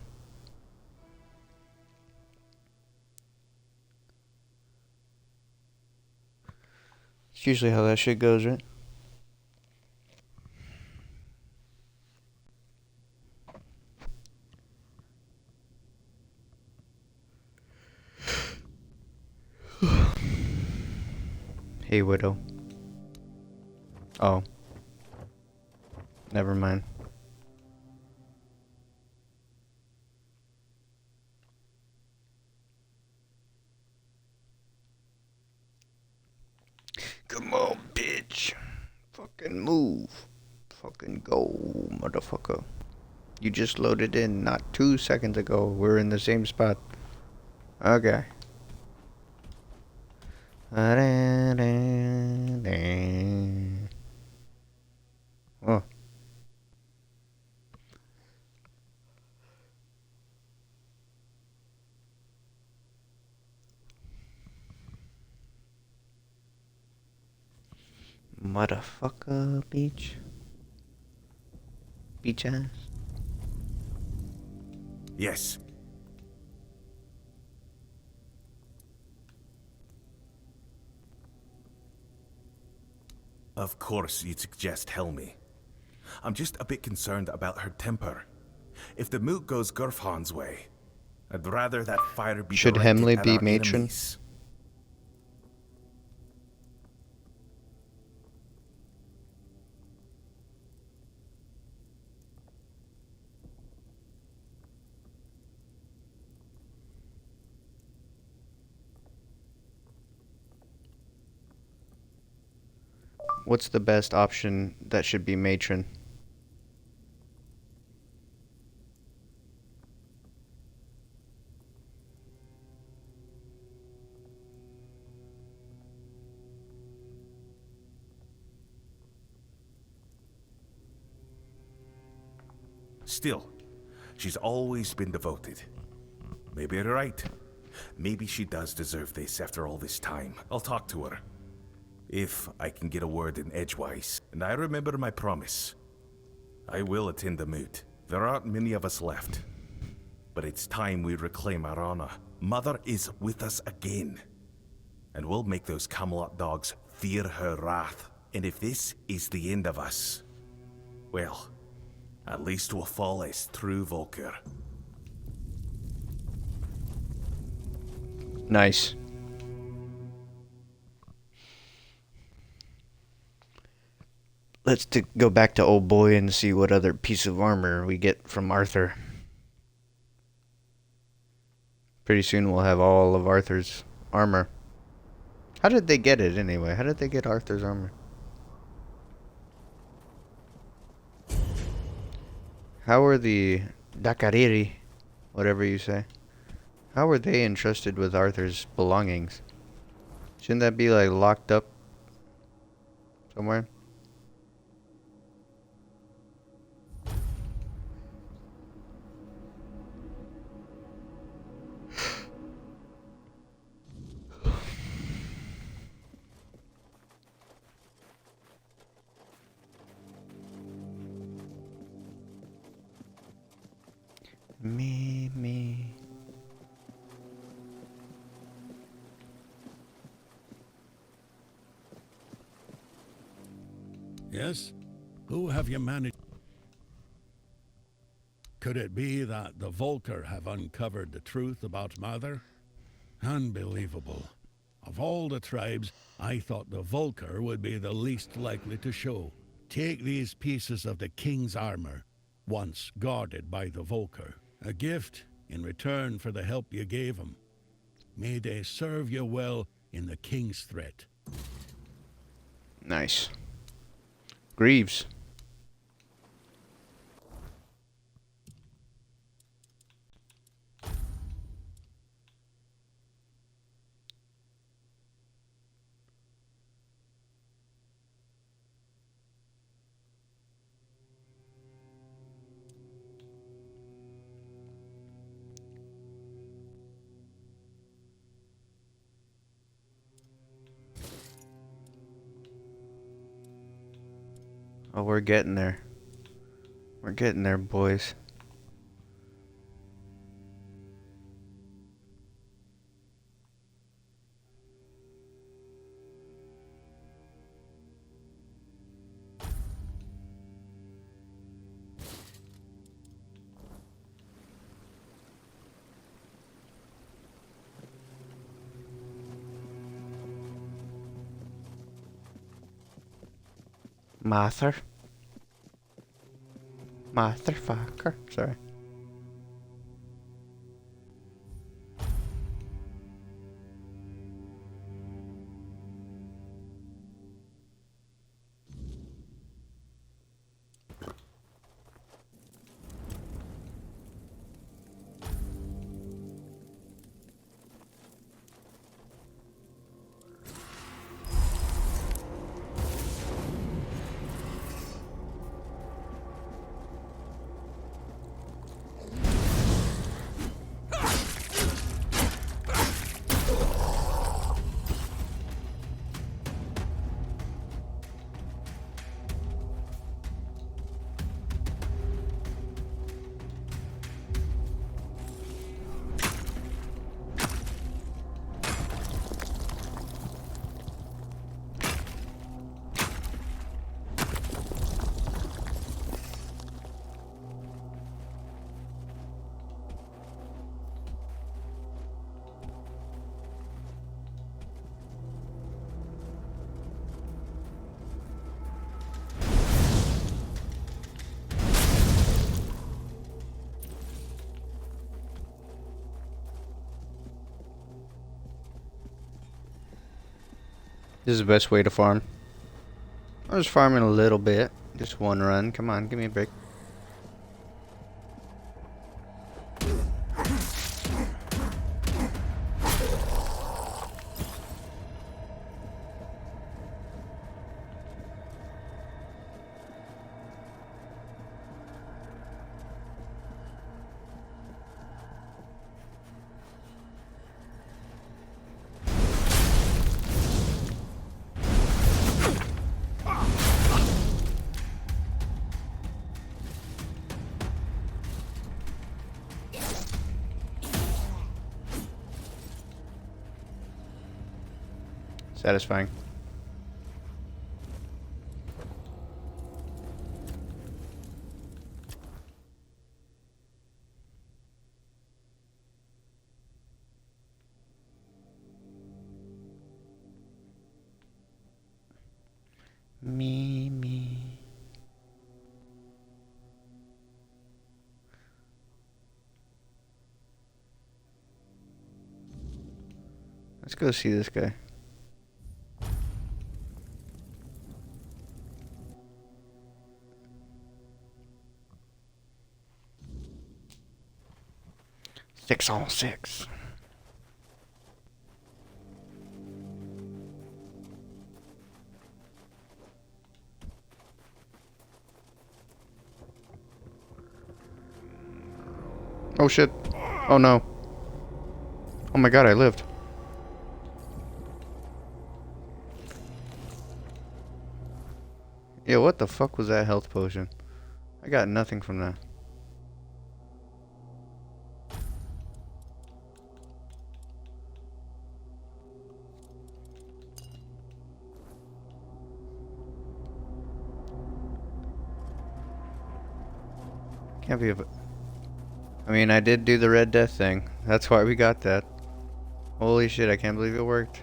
It's usually how that shit goes, right? Hey, widow. Oh. Never mind. Come on, bitch. Fucking move. Fucking go, motherfucker. You just loaded in not 2 seconds ago. We're in the same spot. Okay. Oh. Motherfucker, beach. Beach ass. Yes. Of course you'd suggest Helmi. I'm just a bit concerned about her temper. If the moot goes Gurfhan's way, I'd rather that fire be Should directed Hemley at be our matron? enemies. What's the best option that should be matron? Still, she's always been devoted. Maybe you're right. Maybe she does deserve this after all this time. I'll talk to her. If I can get a word in edgewise. And I remember my promise. I will attend the moot. There aren't many of us left. But it's time we reclaim our honor. Mother is with us again. And we'll make those Camelot dogs fear her wrath. And if this is the end of us, well, at least we'll fall as true Volker. Nice. Let's go back to Old Boy and see what other piece of armor we get from Arthur. Pretty soon we'll have all of Arthur's armor. How did they get it anyway? How did they get Arthur's armor? How are the Dakariri, whatever you say, how were they entrusted with Arthur's belongings? Shouldn't that be like locked up somewhere? Me. Yes? Who have you managed? Could it be that the Volker have uncovered the truth about Mother? Unbelievable. Of all the tribes, I thought the Volker would be the least likely to show. Take these pieces of the king's armor, once guarded by the Volker. A gift in return for the help you gave him. May they serve you well in the king's threat. Nice. Greaves. Oh, we're getting there. We're getting there, boys. Motherfucker. Sorry. This is the best way to farm. I was farming a little bit. Just one run. Come on, give me a break. Satisfying. Me. Let's go see this guy. 6 on 6. Oh shit. Oh no. Oh my god, I lived. Yo, what the fuck was that health potion? I got nothing from that. Can't be a... I mean, I did do the Red Death thing. That's why we got that. Holy shit, I can't believe it worked.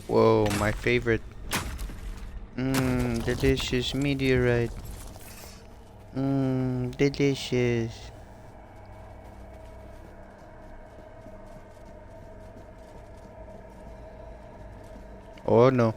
Whoa, my favorite. Mmm, delicious meteorite. Mmm, delicious. Oh no.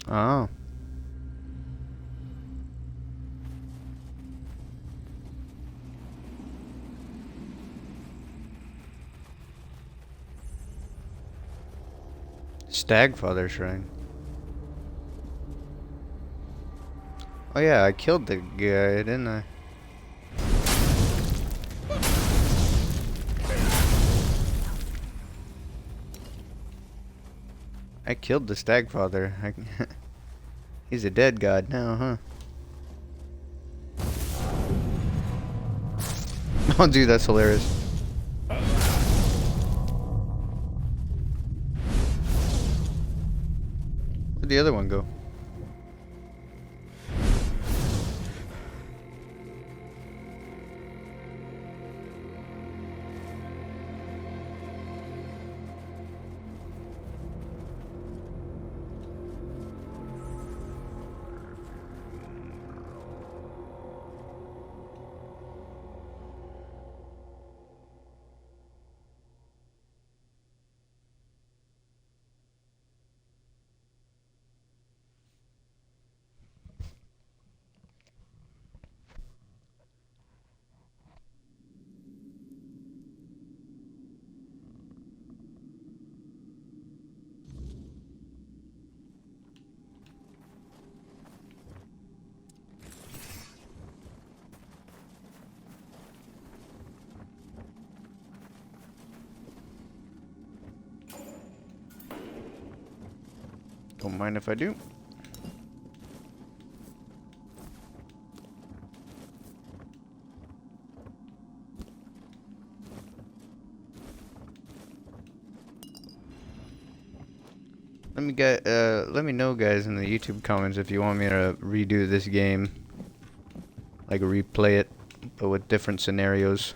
Oh. Stagfather Shrine. Oh yeah, I killed the guy, didn't I? I killed the Stagfather. He's a dead god now, huh? Oh dude, that's hilarious. Where'd the other one go? Don't mind if I do. Let me know guys in the YouTube comments if you want me to redo this game. Like replay it, but with different scenarios.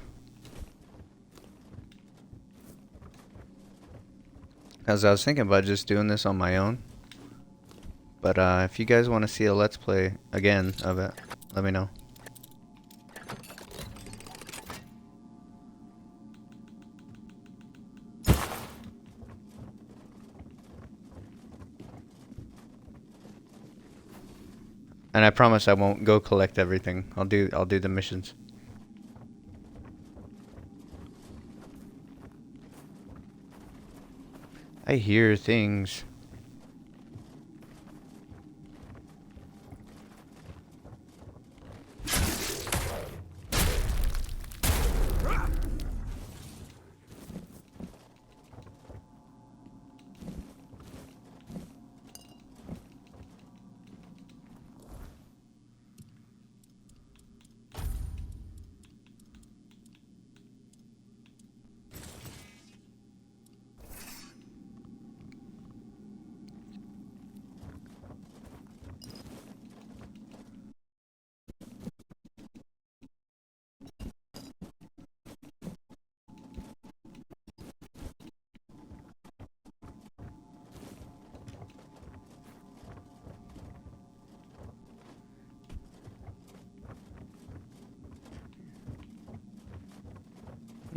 As I was thinking about just doing this on my own. But if you guys want to see a let's play again of it, let me know. And I promise I won't go collect everything. I'll do the missions. I hear things.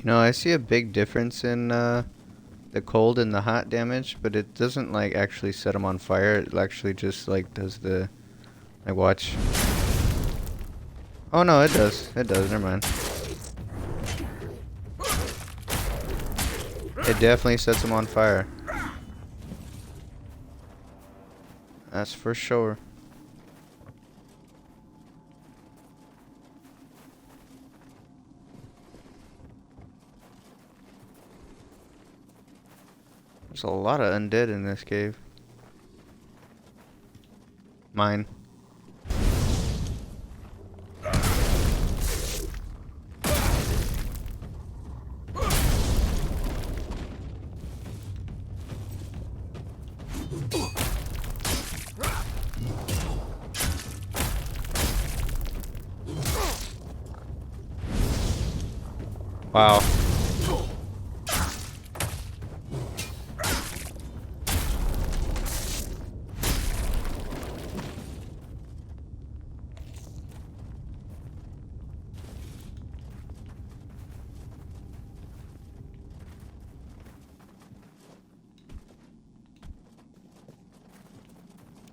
You know, I see a big difference in the cold and the hot damage, but it doesn't like actually set them on fire. It actually just like does the like watch. Oh no, it does. It does. Never mind. It definitely sets them on fire. That's for sure. There's a lot of undead in this cave. Mine. Wow.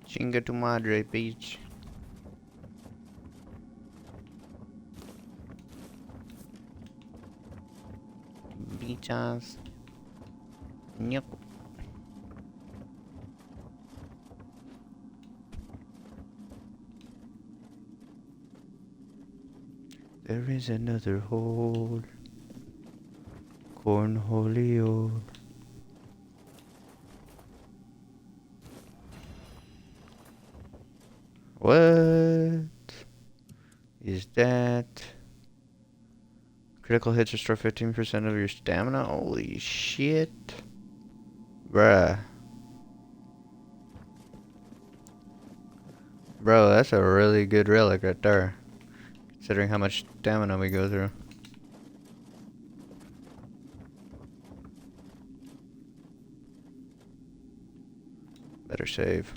Chinga tu madre, bitch. Bichas. Nyuk. There is another hole. Cornholio. What is that? Critical hits restore 15% of your stamina? Holy shit. Bruh. Bro, that's a really good relic right there. Considering how much stamina we go through. Better save.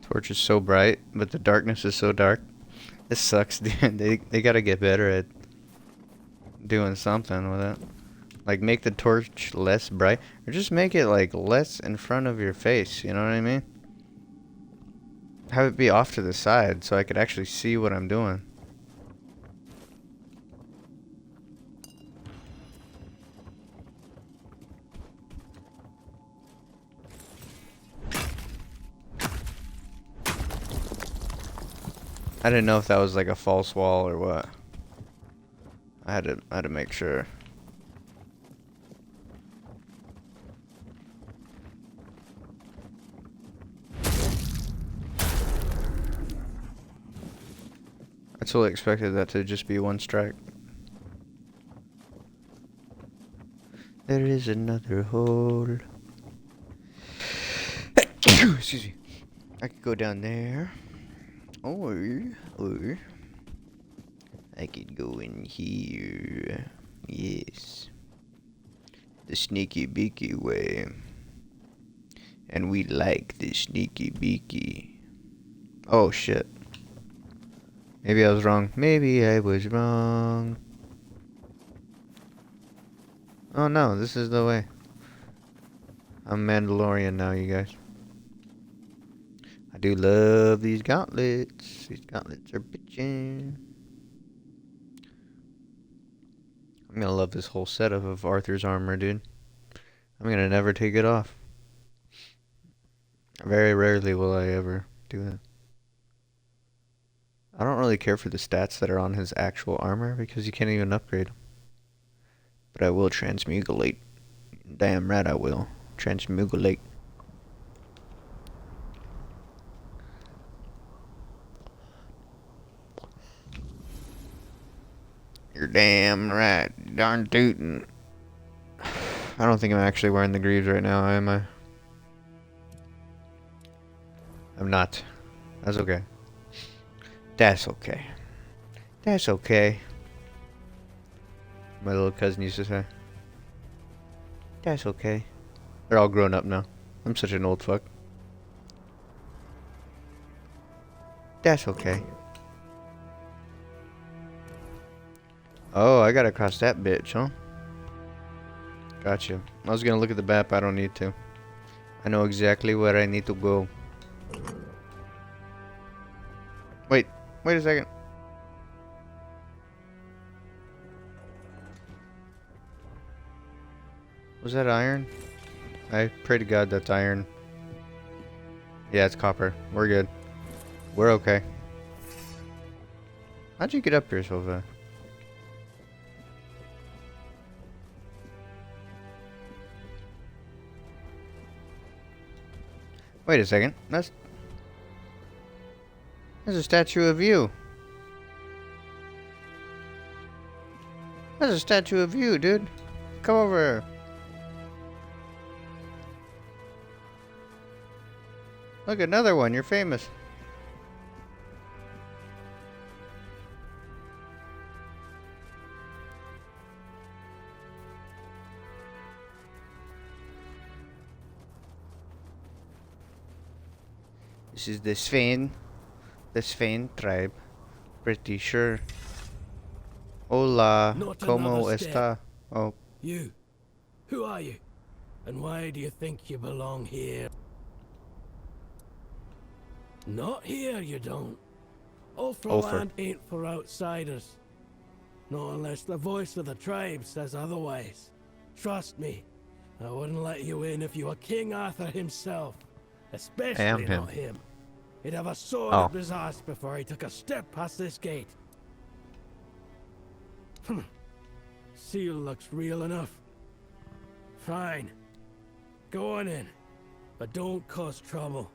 Torch is so bright, but the darkness is so dark. This sucks, dude. They gotta get better at doing something with it. Like, make the torch less bright, or just make it, like, less in front of your face, you know what I mean? Have it be off to the side, so I could actually see what I'm doing. I didn't know if that was, like, a false wall or what. I had to make sure. I totally expected that to just be one strike. There is another hole. Excuse me. I could go down there. Or I could go in here. Yes. The sneaky beaky way. And we like the sneaky beaky. Oh shit. Maybe I was wrong. Maybe I was wrong. Oh no, this is the way. I'm Mandalorian now, you guys. I do love these gauntlets. These gauntlets are bitchin'. I'm gonna love this whole setup of Arthur's armor, dude. I'm gonna never take it off. Very rarely will I ever do that. I don't really care for the stats that are on his actual armor because you can't even upgrade them. But I will transmugulate. Damn right I will. Transmugulate. You're damn right. Darn tootin'. I don't think I'm actually wearing the greaves right now, am I? I'm not. That's okay. That's okay. That's okay. My little cousin used to say. That's okay. They're all grown up now. I'm such an old fuck. That's okay. Oh, I gotta cross that bitch, huh? Gotcha. I was gonna look at the map, I don't need to. I know exactly where I need to go. Wait a second. Was that iron? I pray to God that's iron. Yeah, it's copper. We're good. We're okay. How'd you get up here so fast? Wait a second. That's a statue of you. That's a statue of you, dude. Come over here. Look, another one. You're famous. This is the Sven tribe. Pretty sure. Hola, Not ¿cómo another está? step. Oh, You. Who are you? And why do you think you belong here? Not here, you don't. Ulfraland ain't for outsiders. Not unless the voice of the tribe says otherwise. Trust me, I wouldn't let you in if you were King Arthur himself. Especially him. not him. He'd have a sword Oh. up his ass before he took a step past this gate. Seal looks real enough. Fine. Go on in. But don't cause trouble.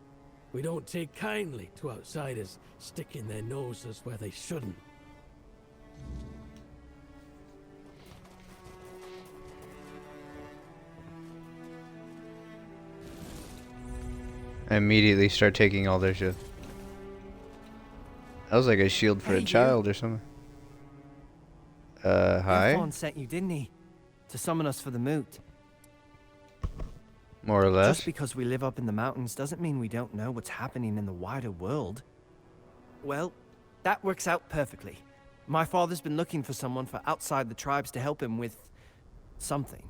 We don't take kindly to outsiders sticking their noses where they shouldn't. I immediately start taking all their shit. That was like a shield for Hey, a you. child or something. Hi? Ilfon sent you, didn't he? To summon us for the moot. More or less. Just because we live up in the mountains doesn't mean we don't know what's happening in the wider world. Well, that works out perfectly. My father's been looking for someone for outside the tribes to help him with something.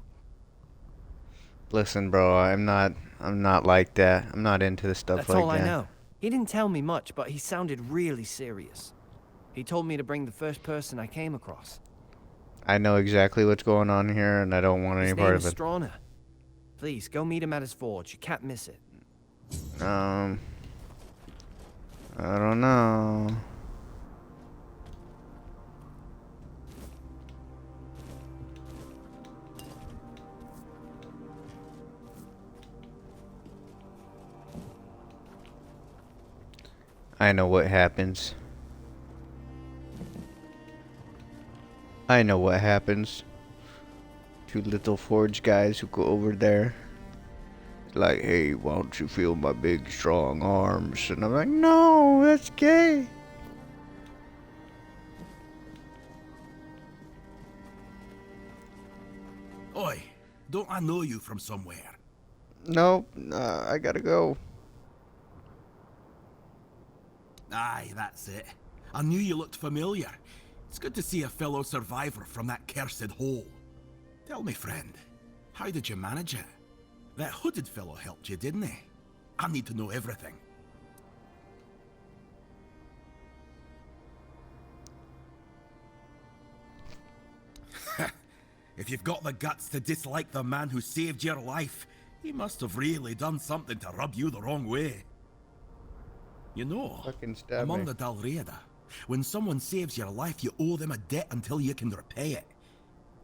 Listen, bro, I'm not like that. I'm not into this stuff That's like all that. I know. He didn't tell me much, but he sounded really serious. He told me to bring the first person I came across. I know exactly what's going on here, and I don't want any His part name of is it. Strana. Please, go meet him at his forge. You can't miss it. I don't know. I know what happens. I know what happens. Two little forge guys who go over there. Like, hey, why don't you feel my big strong arms? And I'm like, no, that's gay. Oi, don't I know you from somewhere? Nope, I gotta go. Aye, that's it. I knew you looked familiar. It's good to see a fellow survivor from that cursed hole. Tell me, friend, how did you manage it? That hooded fellow helped you, didn't he? I need to know everything. If you've got the guts to dislike the man who saved your life, he must have really done something to rub you the wrong way. You know, Fucking stab among me. the Dalriada, when someone saves your life, you owe them a debt until you can repay it.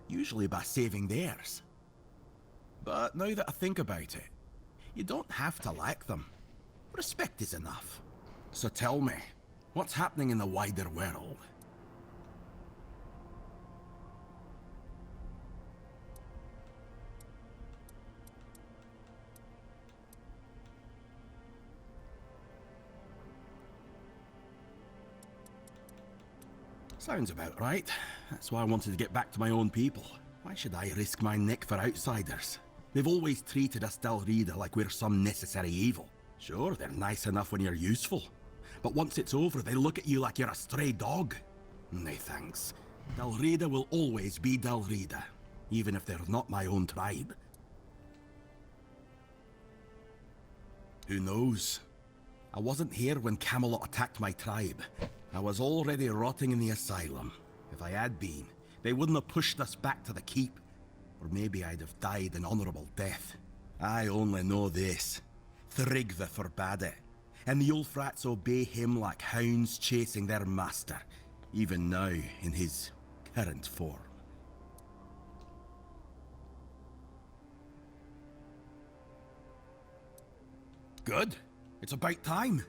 Usually by saving theirs. But now that I think about it, you don't have to like them. Respect is enough. So tell me, what's happening in the wider world? Sounds about right. That's why I wanted to get back to my own people. Why should I risk my neck for outsiders? They've always treated us Dalrida like we're some necessary evil. Sure, they're nice enough when you're useful. But once it's over, they look at you like you're a stray dog. Nay, thanks. Dalrida will always be Dalrida, even if they're not my own tribe. Who knows? I wasn't here when Camelot attacked my tribe. I was already rotting in the asylum. If I had been, they wouldn't have pushed us back to the keep. Or maybe I'd have died an honorable death. I only know this. Thrigve forbade it, and the Ulfrats obey him like hounds chasing their master, even now in his current form. Good. It's about time.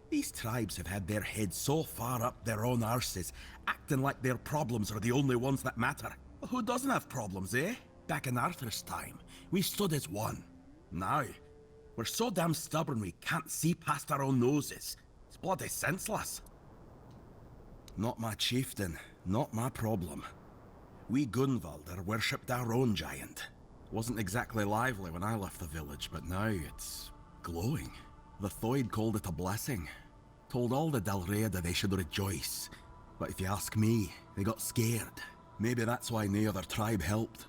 These tribes have had their heads so far up their own arses, acting like their problems are the only ones that matter. Well, who doesn't have problems, eh? Back in Arthur's time, we stood as one. Now, we're so damn stubborn we can't see past our own noses. It's bloody senseless. Not my chieftain, not my problem. We Gunvalder worshipped our own giant. Wasn't exactly lively when I left the village, but now it's glowing. The Thoid called it a blessing. Told all the Dalriada they should rejoice. But if you ask me, they got scared. Maybe that's why no other tribe helped.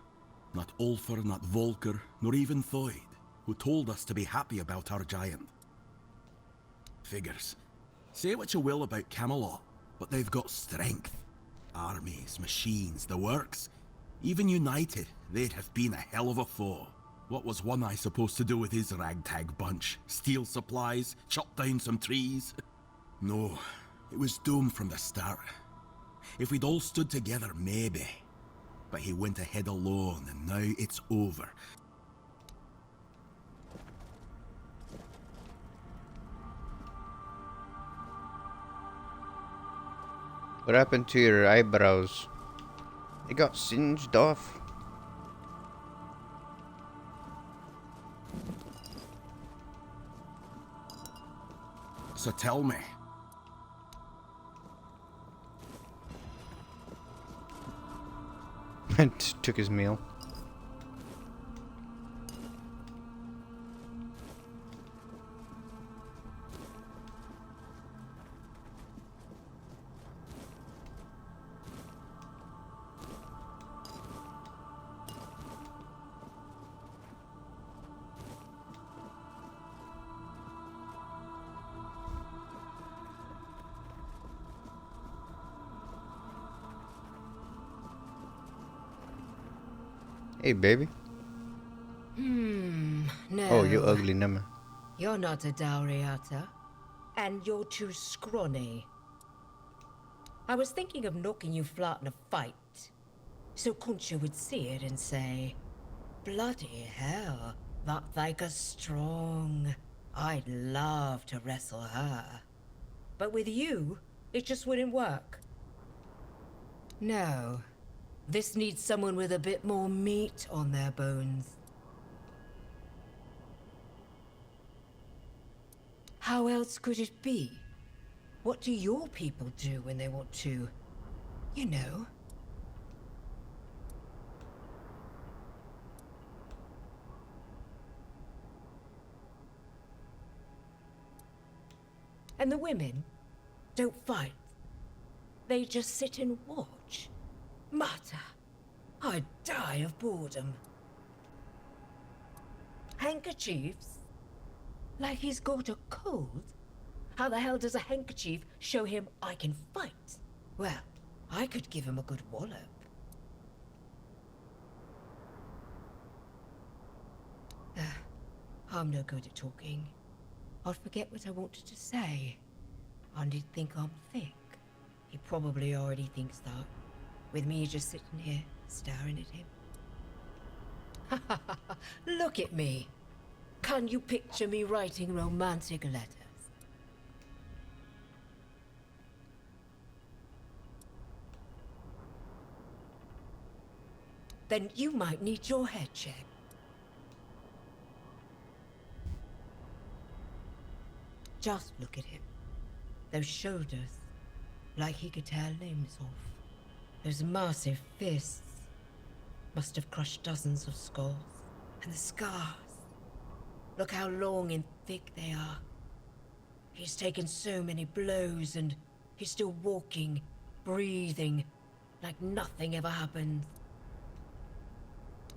Not Ulfr, not Volker, nor even Thoid, who told us to be happy about our giant. Figures. Say what you will about Camelot, but they've got strength. Armies, machines, the works. Even united, they'd have been a hell of a foe. What was One Eye supposed to do with his ragtag bunch? Steal supplies? Chop down some trees? No, it was doomed from the start. If we'd all stood together, maybe. But he went ahead alone, and now it's over. What happened to your eyebrows? They got singed off. So tell me. And took his meal. Hey, baby. No. Oh, you ugly number. You're not a Dauriata, and you're too scrawny. I was thinking of knocking you flat in a fight, so Concha would see it and say, bloody hell, that Thaika's strong. I'd love to wrestle her. But with you, it just wouldn't work. No. This needs someone with a bit more meat on their bones. How else could it be? What do your people do when they want to, you know? And the women don't fight. They just sit and watch. Mata, I'd die of boredom. Handkerchiefs? Like he's got a cold? How the hell does a handkerchief show him I can fight? Well, I could give him a good wallop. I'm no good at talking. I'll forget what I wanted to say. And he'd think I'm thick. He probably already thinks that. With me just sitting here, staring at him. Look at me. Can you picture me writing romantic letters? Then you might need your head checked. Just look at him. Those shoulders. like he could tear limbs off. Those massive fists must have crushed dozens of skulls. And the scars. Look how long and thick they are. He's taken so many blows and he's still walking, breathing, like nothing ever happened.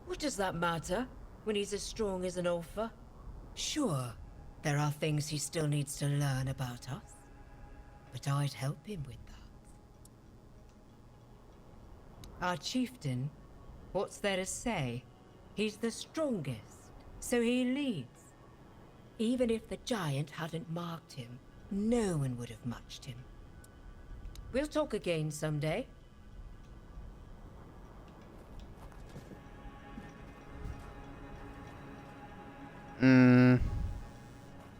What does that matter when he's as strong as an Ulfa? Sure, there are things he still needs to learn about us, but I'd help him with that. Our chieftain, what's there to say? He's the strongest, so he leads. Even if the giant hadn't marked him, no one would have matched him. We'll talk again someday.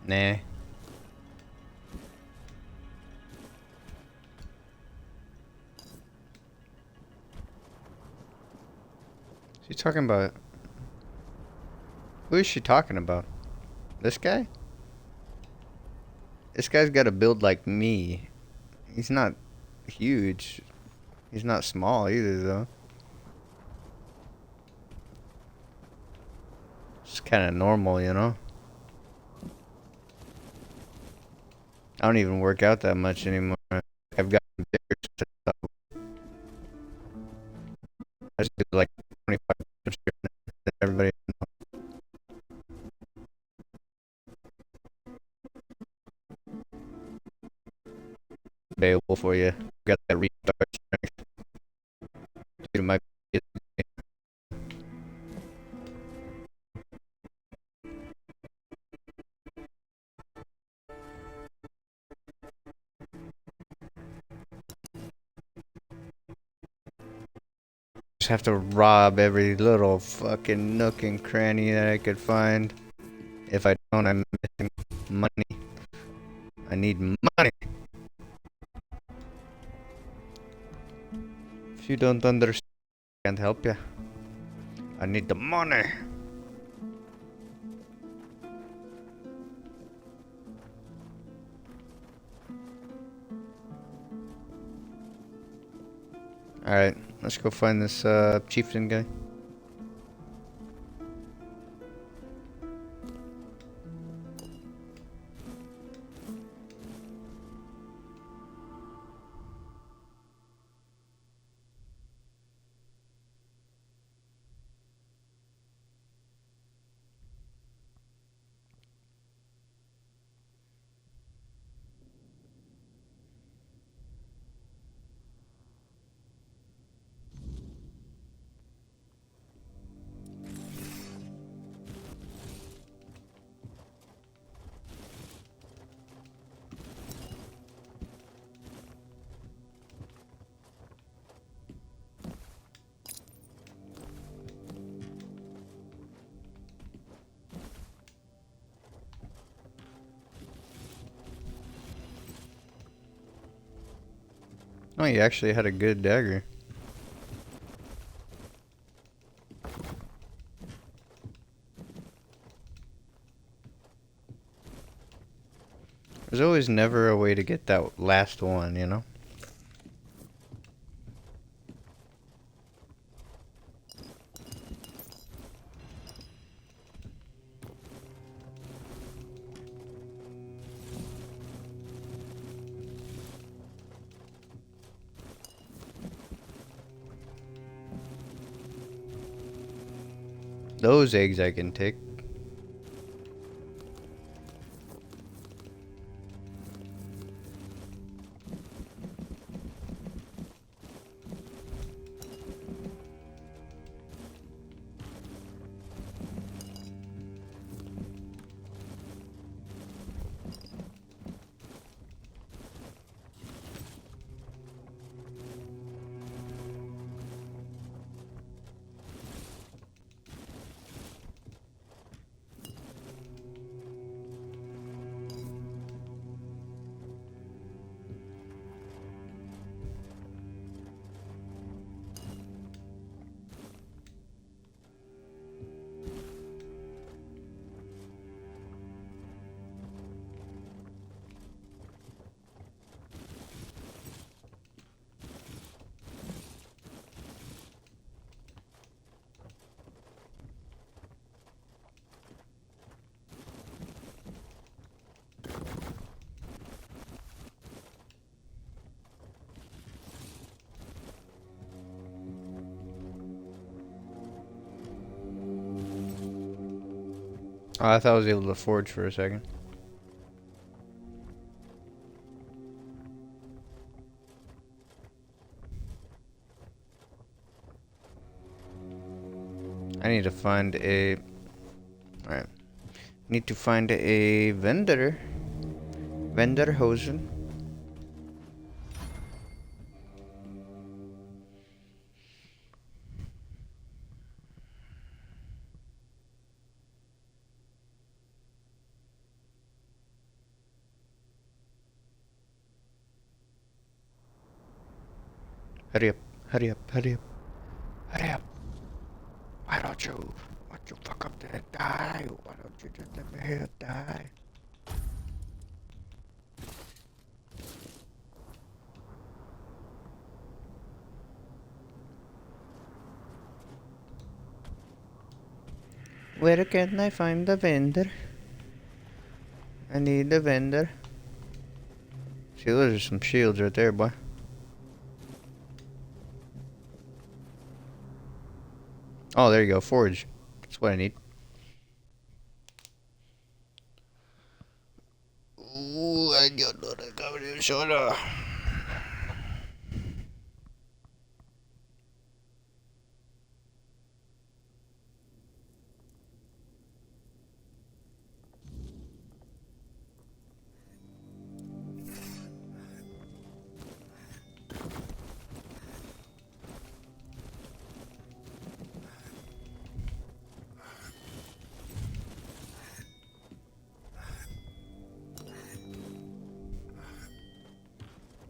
Nah. She's talking about... Who is she talking about? This guy? This guy's got a build like me. He's not huge. He's not small either, though. Just kind of normal, you know? I don't even work out that much anymore. I've gotten bigger since I just do like 25 push than everybody. Beowulf for you. Got that restart strength. Dude, my just have to rob every little fucking nook and cranny that I could find. If I don't, I'm missing money. I need money. If you don't understand, I can't help you. I need the money. Alright, let's go find this chieftain guy. Oh, you actually had a good dagger. There's always never a way to get that last one, you know? Those eggs I can take. Oh, I thought I was able to forge for a second. I need to find a... Alright. Need to find a vendor. Venderhosen. Hurry up, hurry up, hurry up, hurry up. Why don't you fuck up there and die? Why don't you just let me here die? Where can I find the vendor? I need the vendor. See, those are some shields right there, boy. Oh, there you go, forge. That's what I need. Ooh, I got another covered soda.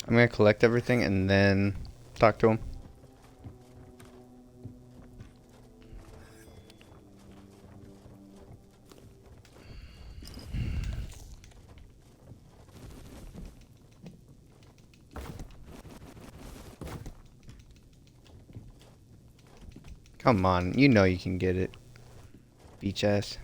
I'm gonna collect everything and then talk to him. Come on, you know you can get it. Beach ass.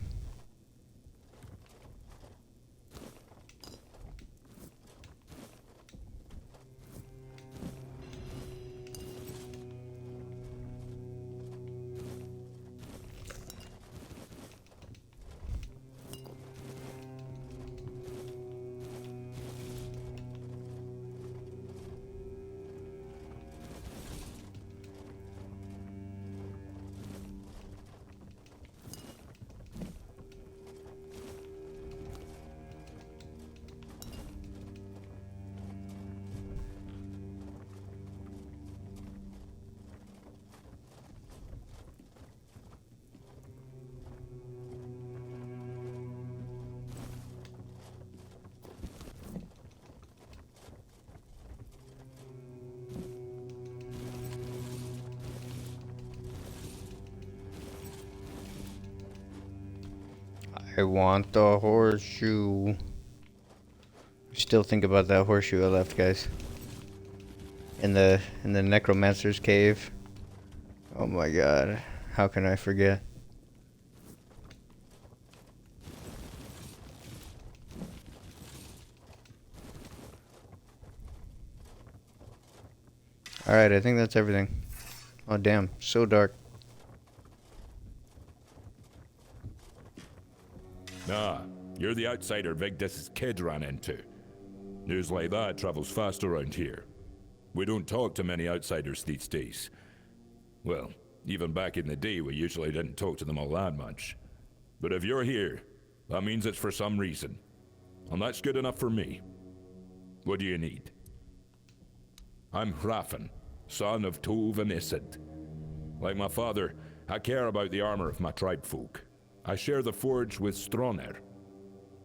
I want the horseshoe. Still think about that horseshoe I left, guys. In the necromancer's cave. Oh my god. How can I forget? Alright, I think that's everything. Oh damn, so dark. Ah, you're the outsider Vigdis's kid ran into. News like that travels fast around here. We don't talk to many outsiders these days. Well, even back in the day, we usually didn't talk to them all that much. But if you're here, that means it's for some reason. And that's good enough for me. What do you need? I'm Hrafn, son of Tove and Isid. Like my father, I care about the armor of my tribe folk. I share the forge with Stroner.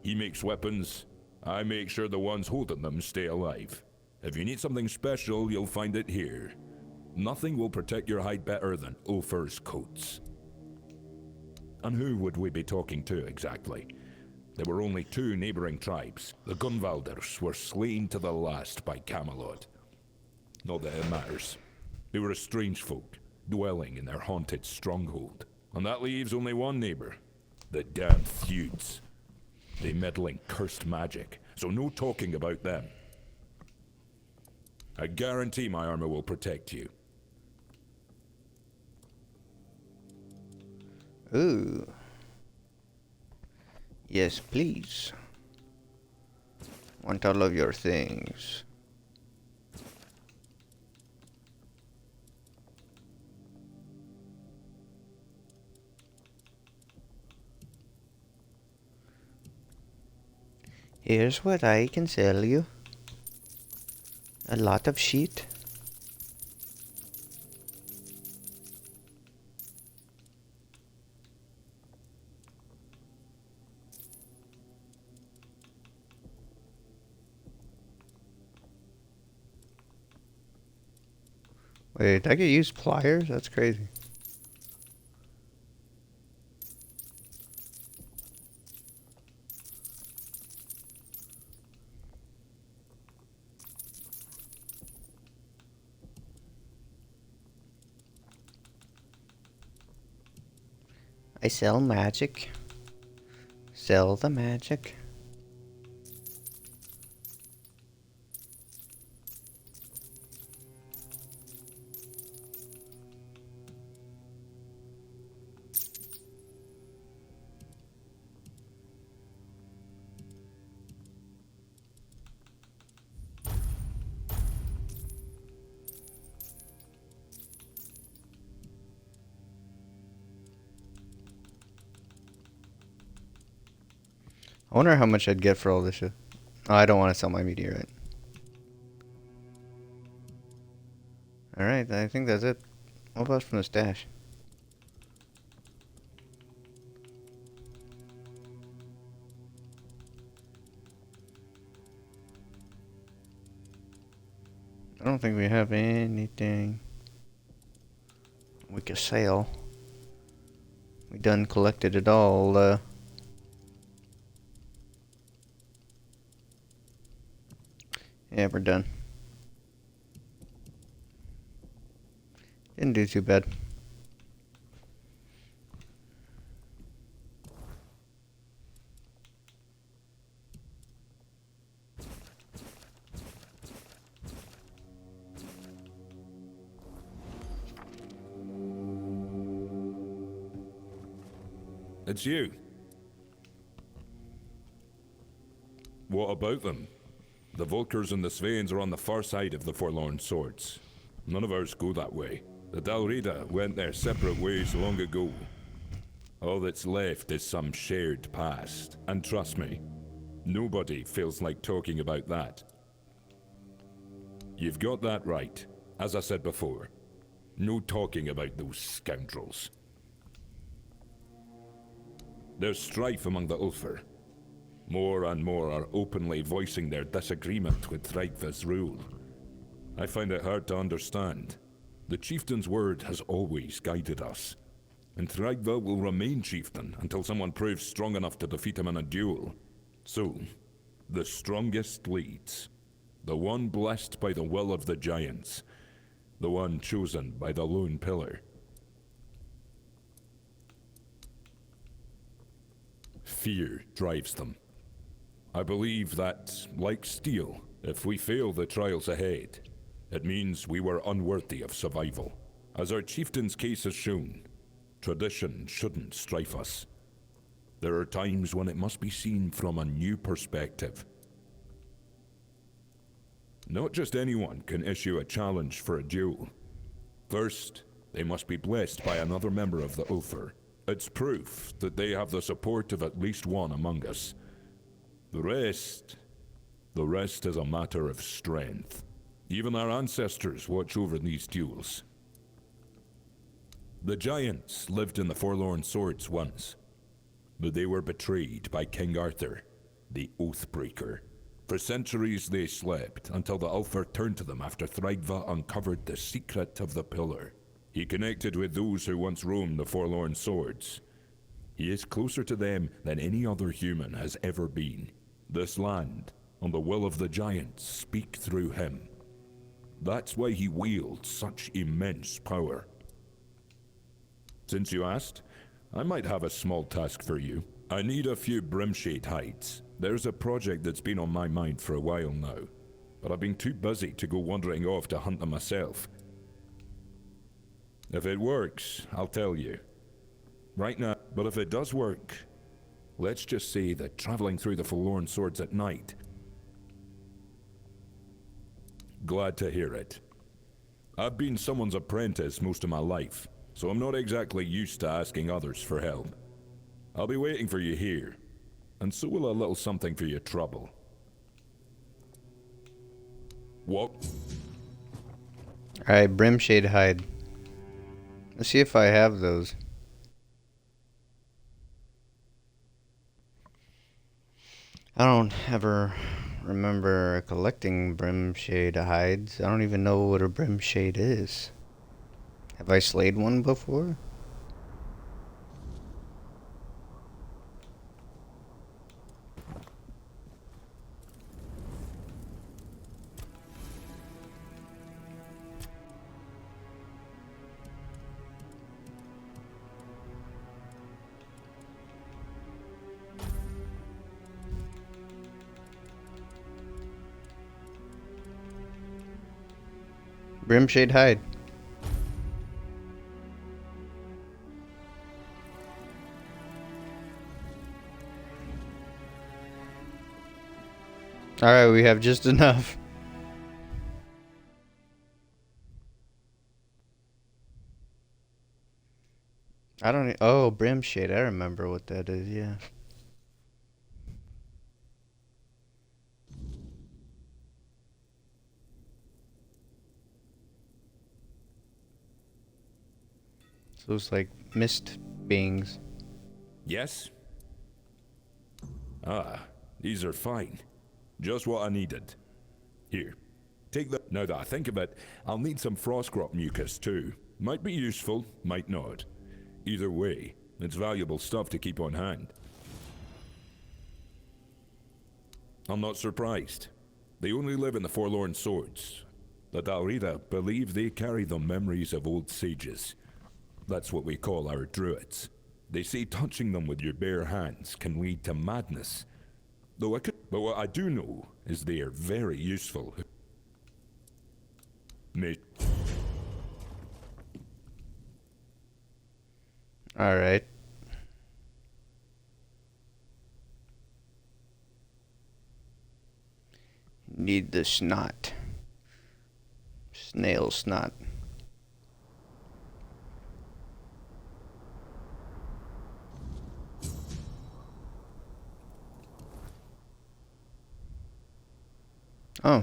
He makes weapons. I make sure the ones holding them stay alive. If you need something special, you'll find it here. Nothing will protect your hide better than Ophir's coats. And who would we be talking to exactly? There were only two neighboring tribes. The Gunvalders were slain to the last by Camelot. Not that it matters. They were a strange folk, dwelling in their haunted stronghold. And that leaves only one neighbor. The damn feuds. They meddle in cursed magic, so no talking about them. I guarantee my armor will protect you. Ooh. Yes, please. Want all of your things. Here's what I can sell you. A lot of sheet. Wait, I could use pliers? That's crazy. I sell magic. Sell the magic. I wonder how much I'd get for all this shit. Oh, I don't want to sell my meteorite. Alright, I think that's it. What about from the stash? I don't think we have anything we can sell. We done collected it all. Yeah, we're done. Didn't do too bad. It's you. What about them? The Volkers and the Swains are on the far side of the Forlorn Swords. None of ours go that way. The Dalrida went their separate ways long ago. All that's left is some shared past. And trust me, nobody feels like talking about that. You've got that right. As I said before, no talking about those scoundrels. There's strife among the Ulfr. More and more are openly voicing their disagreement with Thraigva's rule. I find it hard to understand. The chieftain's word has always guided us, and Thraigva will remain chieftain until someone proves strong enough to defeat him in a duel. So, the strongest leads. The one blessed by the will of the giants. The one chosen by the Lone Pillar. Fear drives them. I believe that, like steel, if we fail the trials ahead, it means we were unworthy of survival. As our chieftain's case has shown, tradition shouldn't strife us. There are times when it must be seen from a new perspective. Not just anyone can issue a challenge for a duel. First, they must be blessed by another member of the Ulfr. It's proof that they have the support of at least one among us. The rest is a matter of strength. Even our ancestors watch over these duels. The giants lived in the Forlorn Swords once, but they were betrayed by King Arthur, the Oathbreaker. For centuries they slept until the Ulfr turned to them after Thraigva uncovered the secret of the Pillar. He connected with those who once roamed the Forlorn Swords. He is closer to them than any other human has ever been. This land, and the will of the giants, speak through him. That's why he wields such immense power. Since you asked, I might have a small task for you. I need a few Brimshade hides. There's a project that's been on my mind for a while now, but I've been too busy to go wandering off to hunt them myself. If it works, I'll tell you. Right now, but if it does work, Let's just say that traveling through the Forlorn Swords at night. Glad to hear it. I've been someone's apprentice most of my life, so I'm not exactly used to asking others for help. I'll be waiting for you here, and so will a little something for your trouble. What? Alright, Brimshade hide. Let's see if I have those. I don't ever remember collecting Brimshade hides. I don't even know what a Brimshade is. Have I slayed one before? Brimshade hide. Alright, we have just enough. I don't oh, Brimshade, I remember what that is, yeah. So it's like mist beings. Yes? Ah, these are fine. Just what I needed. Here, take that. Now that I think of it, I'll need some Frostgrot mucus too. Might be useful, might not. Either way, it's valuable stuff to keep on hand. I'm not surprised. They only live in the Forlorn Swords. The Dalrida believe they carry the memories of old sages. That's what we call our druids. They say touching them with your bare hands can lead to madness. But what I do know is they are very useful. Alright. Need the snot. Snail snot. Oh.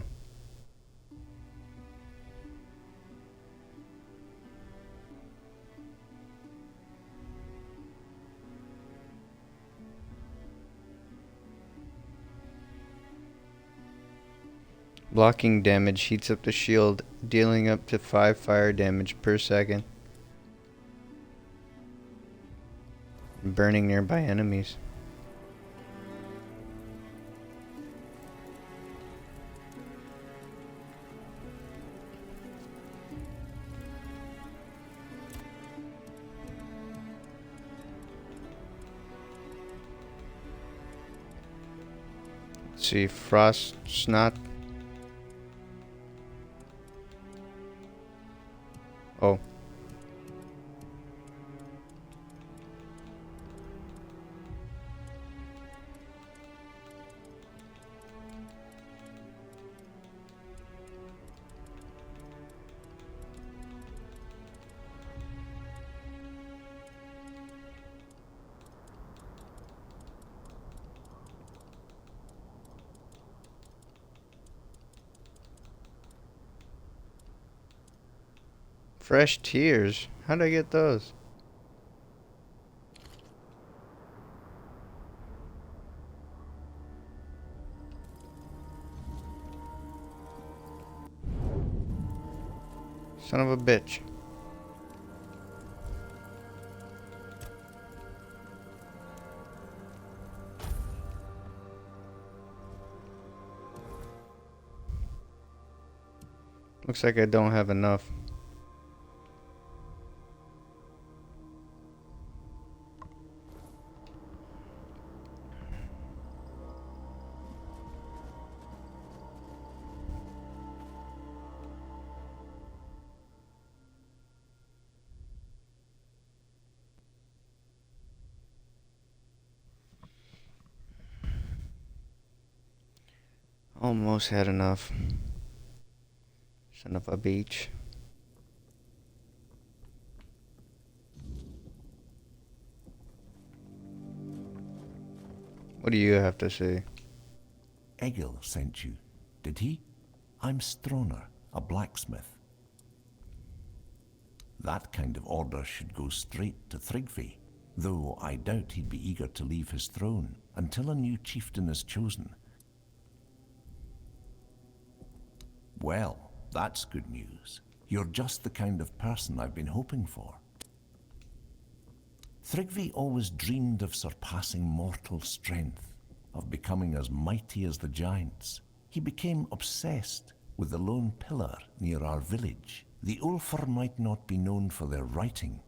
Blocking damage heats up the shield, dealing up to 5 fire damage per second. Burning nearby enemies. Let's see, frost snot. Oh. Fresh tears? How'd I get those? Son of a bitch. Looks like I don't have enough. Almost had enough. Son of a beach. What do you have to say? Egil sent you, did he? I'm Stroner, a blacksmith. That kind of order should go straight to Thrigvi, though I doubt he'd be eager to leave his throne until a new chieftain is chosen. Well, that's good news. You're just the kind of person I've been hoping for. Thrigvi always dreamed of surpassing mortal strength, of becoming as mighty as the giants. He became obsessed with the lone pillar near our village. The Ulfr might not be known for their writing.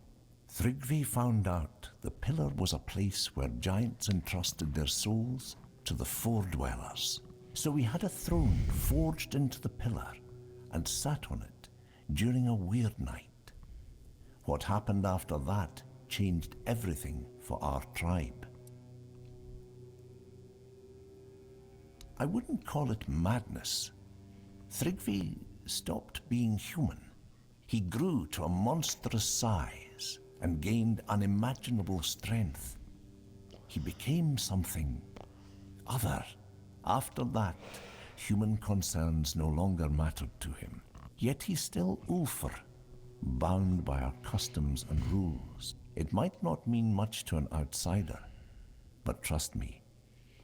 Thrigvi found out the pillar was a place where giants entrusted their souls to the Fore-dwellers. So he had a throne forged into the pillar and sat on it during a weird night. What happened after that changed everything for our tribe. I wouldn't call it madness. Thrigvi stopped being human. He grew to a monstrous size and gained unimaginable strength. He became something other. After that, human concerns no longer mattered to him. Yet he's still Ulfr, bound by our customs and rules. It might not mean much to an outsider, but trust me,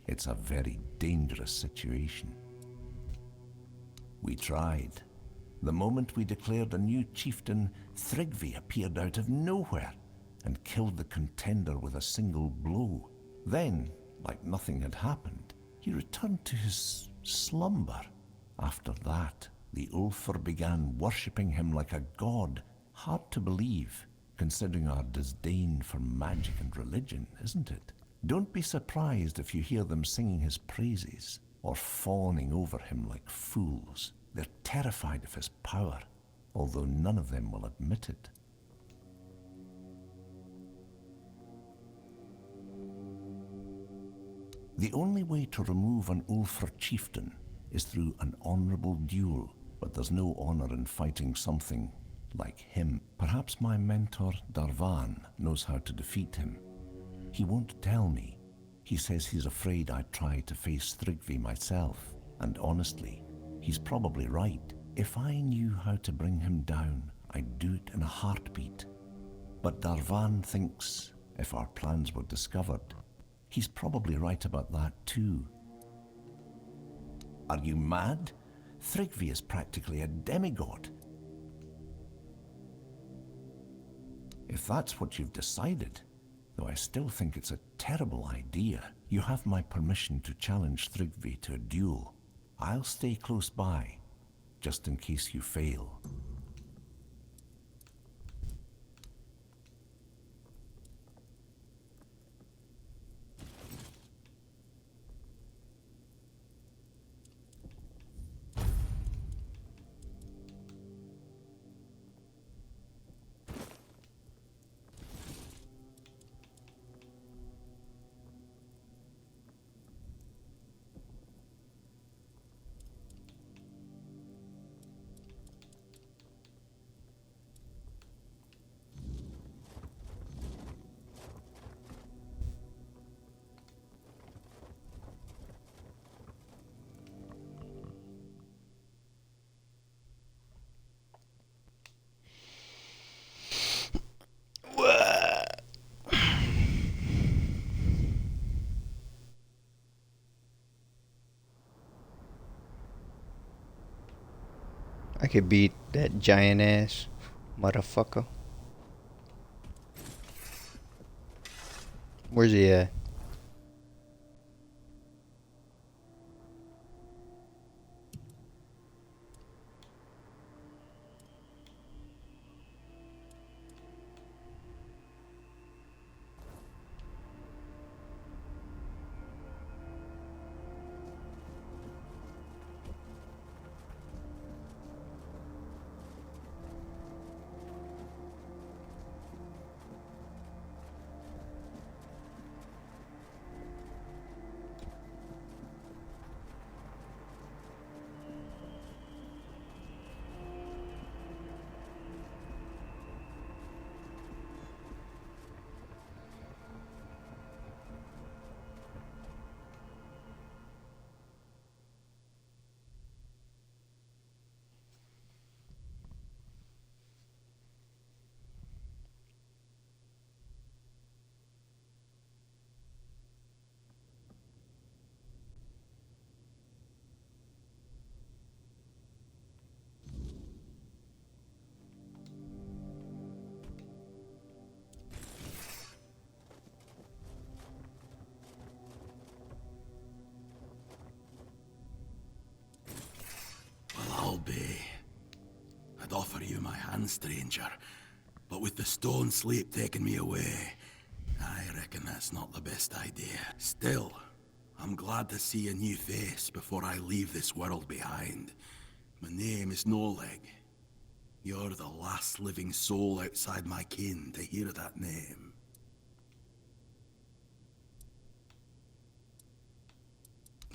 it's a very dangerous situation. We tried. The moment we declared a new chieftain, Thrigvi appeared out of nowhere and killed the contender with a single blow. Then, like nothing had happened, he returned to his slumber. After that, the Ulfr began worshipping him like a god. Hard to believe, considering our disdain for magic and religion, isn't it? Don't be surprised if you hear them singing his praises or fawning over him like fools. They're terrified of his power, although none of them will admit it. The only way to remove an Ulfr chieftain is through an honorable duel, but there's no honor in fighting something like him. Perhaps my mentor, Darvan, knows how to defeat him. He won't tell me. He says he's afraid I'd try to face Thrigvi myself, and honestly, he's probably right. If I knew how to bring him down, I'd do it in a heartbeat. But Darvan thinks if our plans were discovered, he's probably right about that too. Are you mad? Thrigvi is practically a demigod. If that's what you've decided, though I still think it's a terrible idea, you have my permission to challenge Thrigvi to a duel. I'll stay close by, just in case you fail. I could beat that giant ass motherfucker. Where's he at? I'd offer you my hand, stranger. But with the stone sleep taking me away, I reckon that's not the best idea. Still, I'm glad to see a new face before I leave this world behind. My name is Noleg. You're the last living soul outside my kin to hear that name.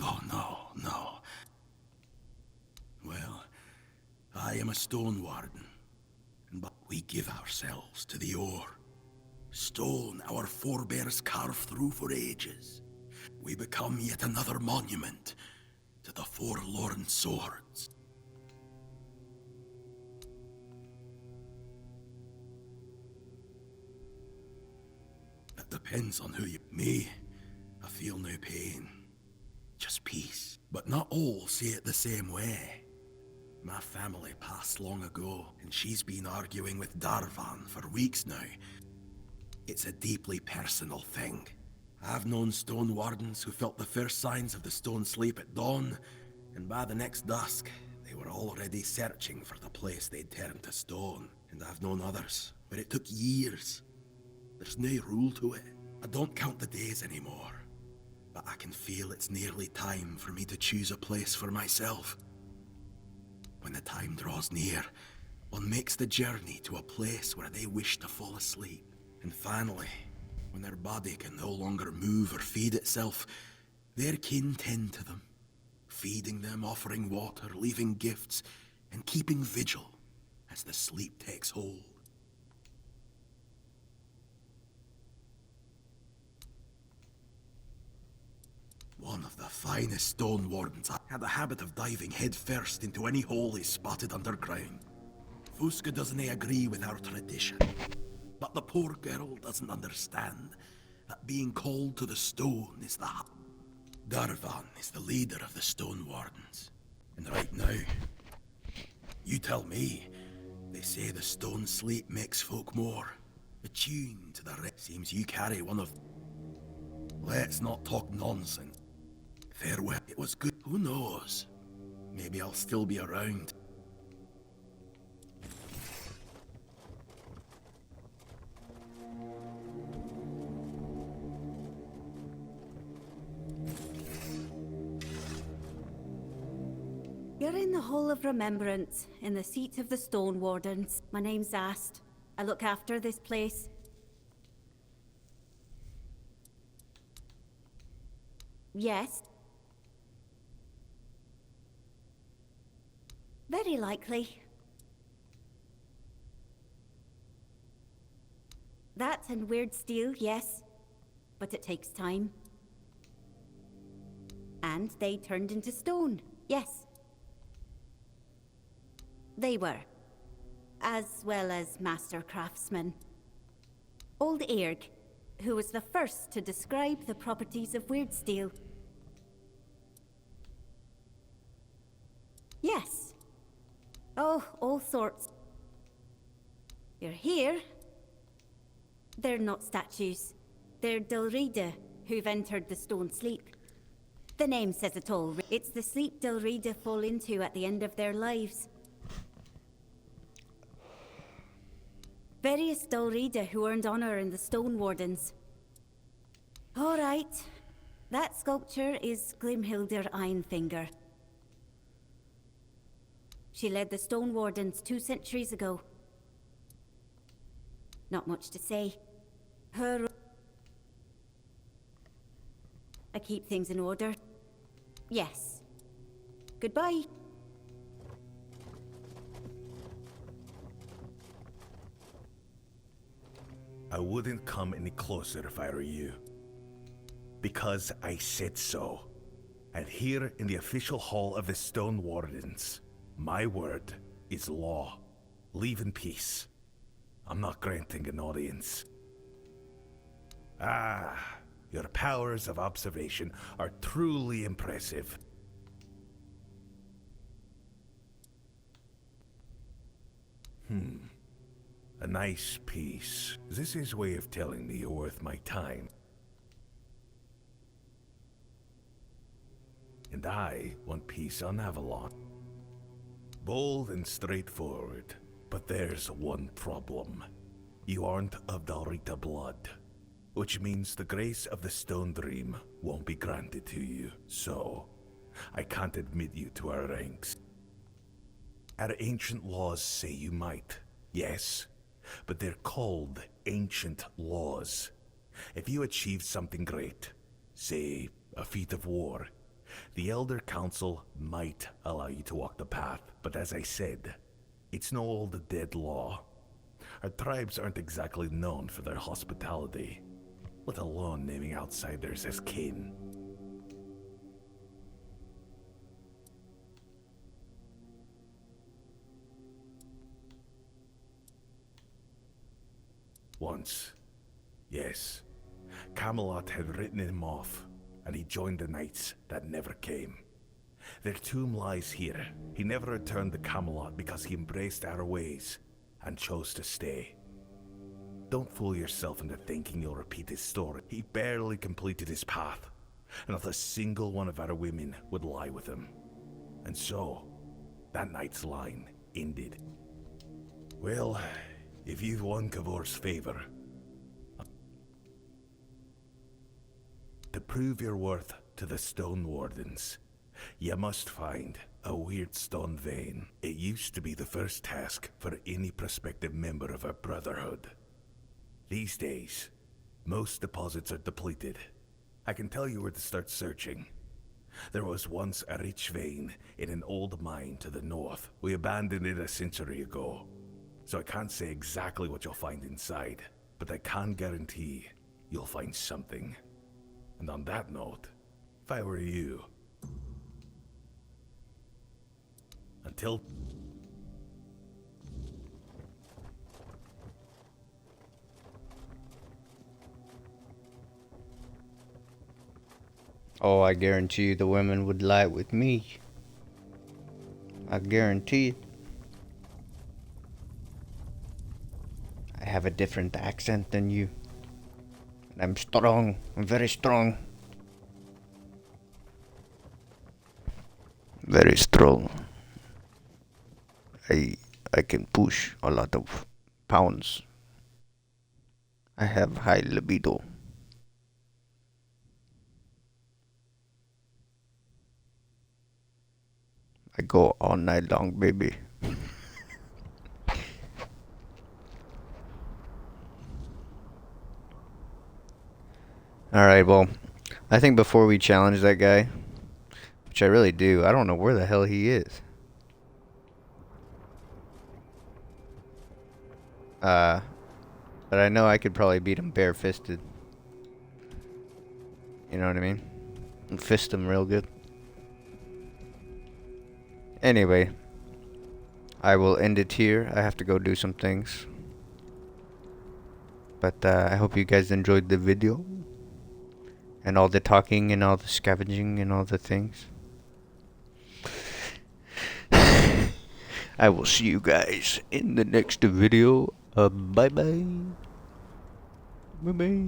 Oh, no. Well, I am a stone warden, but we give ourselves to the ore. Stone our forebears carved through for ages. We become yet another monument to the forlorn swords. It depends on who you... Me, I feel no pain. Just peace. But not all see it the same way. My family passed long ago, and she's been arguing with Darvan for weeks now. It's a deeply personal thing. I've known stone wardens who felt the first signs of the stone sleep at dawn, and by the next dusk, they were already searching for the place they'd turned to stone. And I've known others where it took years. There's no rule to it. I don't count the days anymore, but I can feel it's nearly time for me to choose a place for myself. When the time draws near, one makes the journey to a place where they wish to fall asleep. And finally, when their body can no longer move or feed itself, their kin tend to them, feeding them, offering water, leaving gifts, and keeping vigil as the sleep takes hold. One of the finest stone wardens had the habit of diving headfirst into any hole he spotted underground. Fusca doesn't agree with our tradition, but the poor girl doesn't understand that being called to the stone is the... Darvan is the leader of the stone wardens, and right now, you tell me, they say the stone sleep makes folk more attuned to the seems you carry one of... Let's not talk nonsense. Farewell. It was good. Who knows? Maybe I'll still be around. You're in the Hall of Remembrance, in the seat of the Stone Wardens. My name's Ast. I look after this place. Yes. Very likely. That and weird steel, yes. But it takes time. And they turned into stone, yes. They were. As well as master craftsmen. Old Eirg, who was the first to describe the properties of weird steel. Yes. Oh, all sorts. You're here. They're not statues. They're Dilrida, who've entered the stone sleep. The name says it all. It's the sleep Dilrida fall into at the end of their lives. Various Dilrida who earned honor in the Stone Wardens. All right. That sculpture is Glimhildir Ironfinger. She led the Stone Wardens 2 centuries ago. Not much to say. I keep things in order. Yes. Goodbye. I wouldn't come any closer if I were you. Because I said so. And here in the official hall of the Stone Wardens, my word is law. Leave in peace. I'm not granting an audience. Ah, your powers of observation are truly impressive. A nice piece. Is this his way of telling me you're worth my time? And I want peace on Avalon. Bold and straightforward. But there's one problem. You aren't of Dalrita blood, which means the grace of the Stone Dream won't be granted to you. So, I can't admit you to our ranks. Our ancient laws say you might, yes, but they're called ancient laws. If you achieve something great, say a feat of war, the Elder Council might allow you to walk the path, but as I said, it's no old dead law. Our tribes aren't exactly known for their hospitality, let alone naming outsiders as kin. Once, yes, Camelot had written him off, and he joined the knights that never came. Their tomb lies here. He never returned to Camelot because he embraced our ways and chose to stay. Don't fool yourself into thinking you'll repeat his story. He barely completed his path, and not a single one of our women would lie with him. And so, that night's line ended. Well, if you've won Kavor's favor, to prove your worth to the Stone Wardens, you must find a weird stone vein. It used to be the first task for any prospective member of our Brotherhood. These days, most deposits are depleted. I can tell you where to start searching. There was once a rich vein in an old mine to the north. We abandoned it a century ago, so I can't say exactly what you'll find inside, but I can guarantee you'll find something. And on that note, if I were you, until... Oh, I guarantee you the women would lie with me. I guarantee it. I have a different accent than you. And I'm strong. I'm very strong. Very strong. I can push a lot of pounds. I have high libido. I go all night long, baby. Alright, well, I think before we challenge that guy, which I really do, I don't know where the hell he is. But I know I could probably beat him bare-fisted. You know what I mean? And fist him real good. Anyway, I will end it here. I have to go do some things. But I hope you guys enjoyed the video. And all the talking and all the scavenging and all the things. I will see you guys in the next video. Bye bye. Bye bye.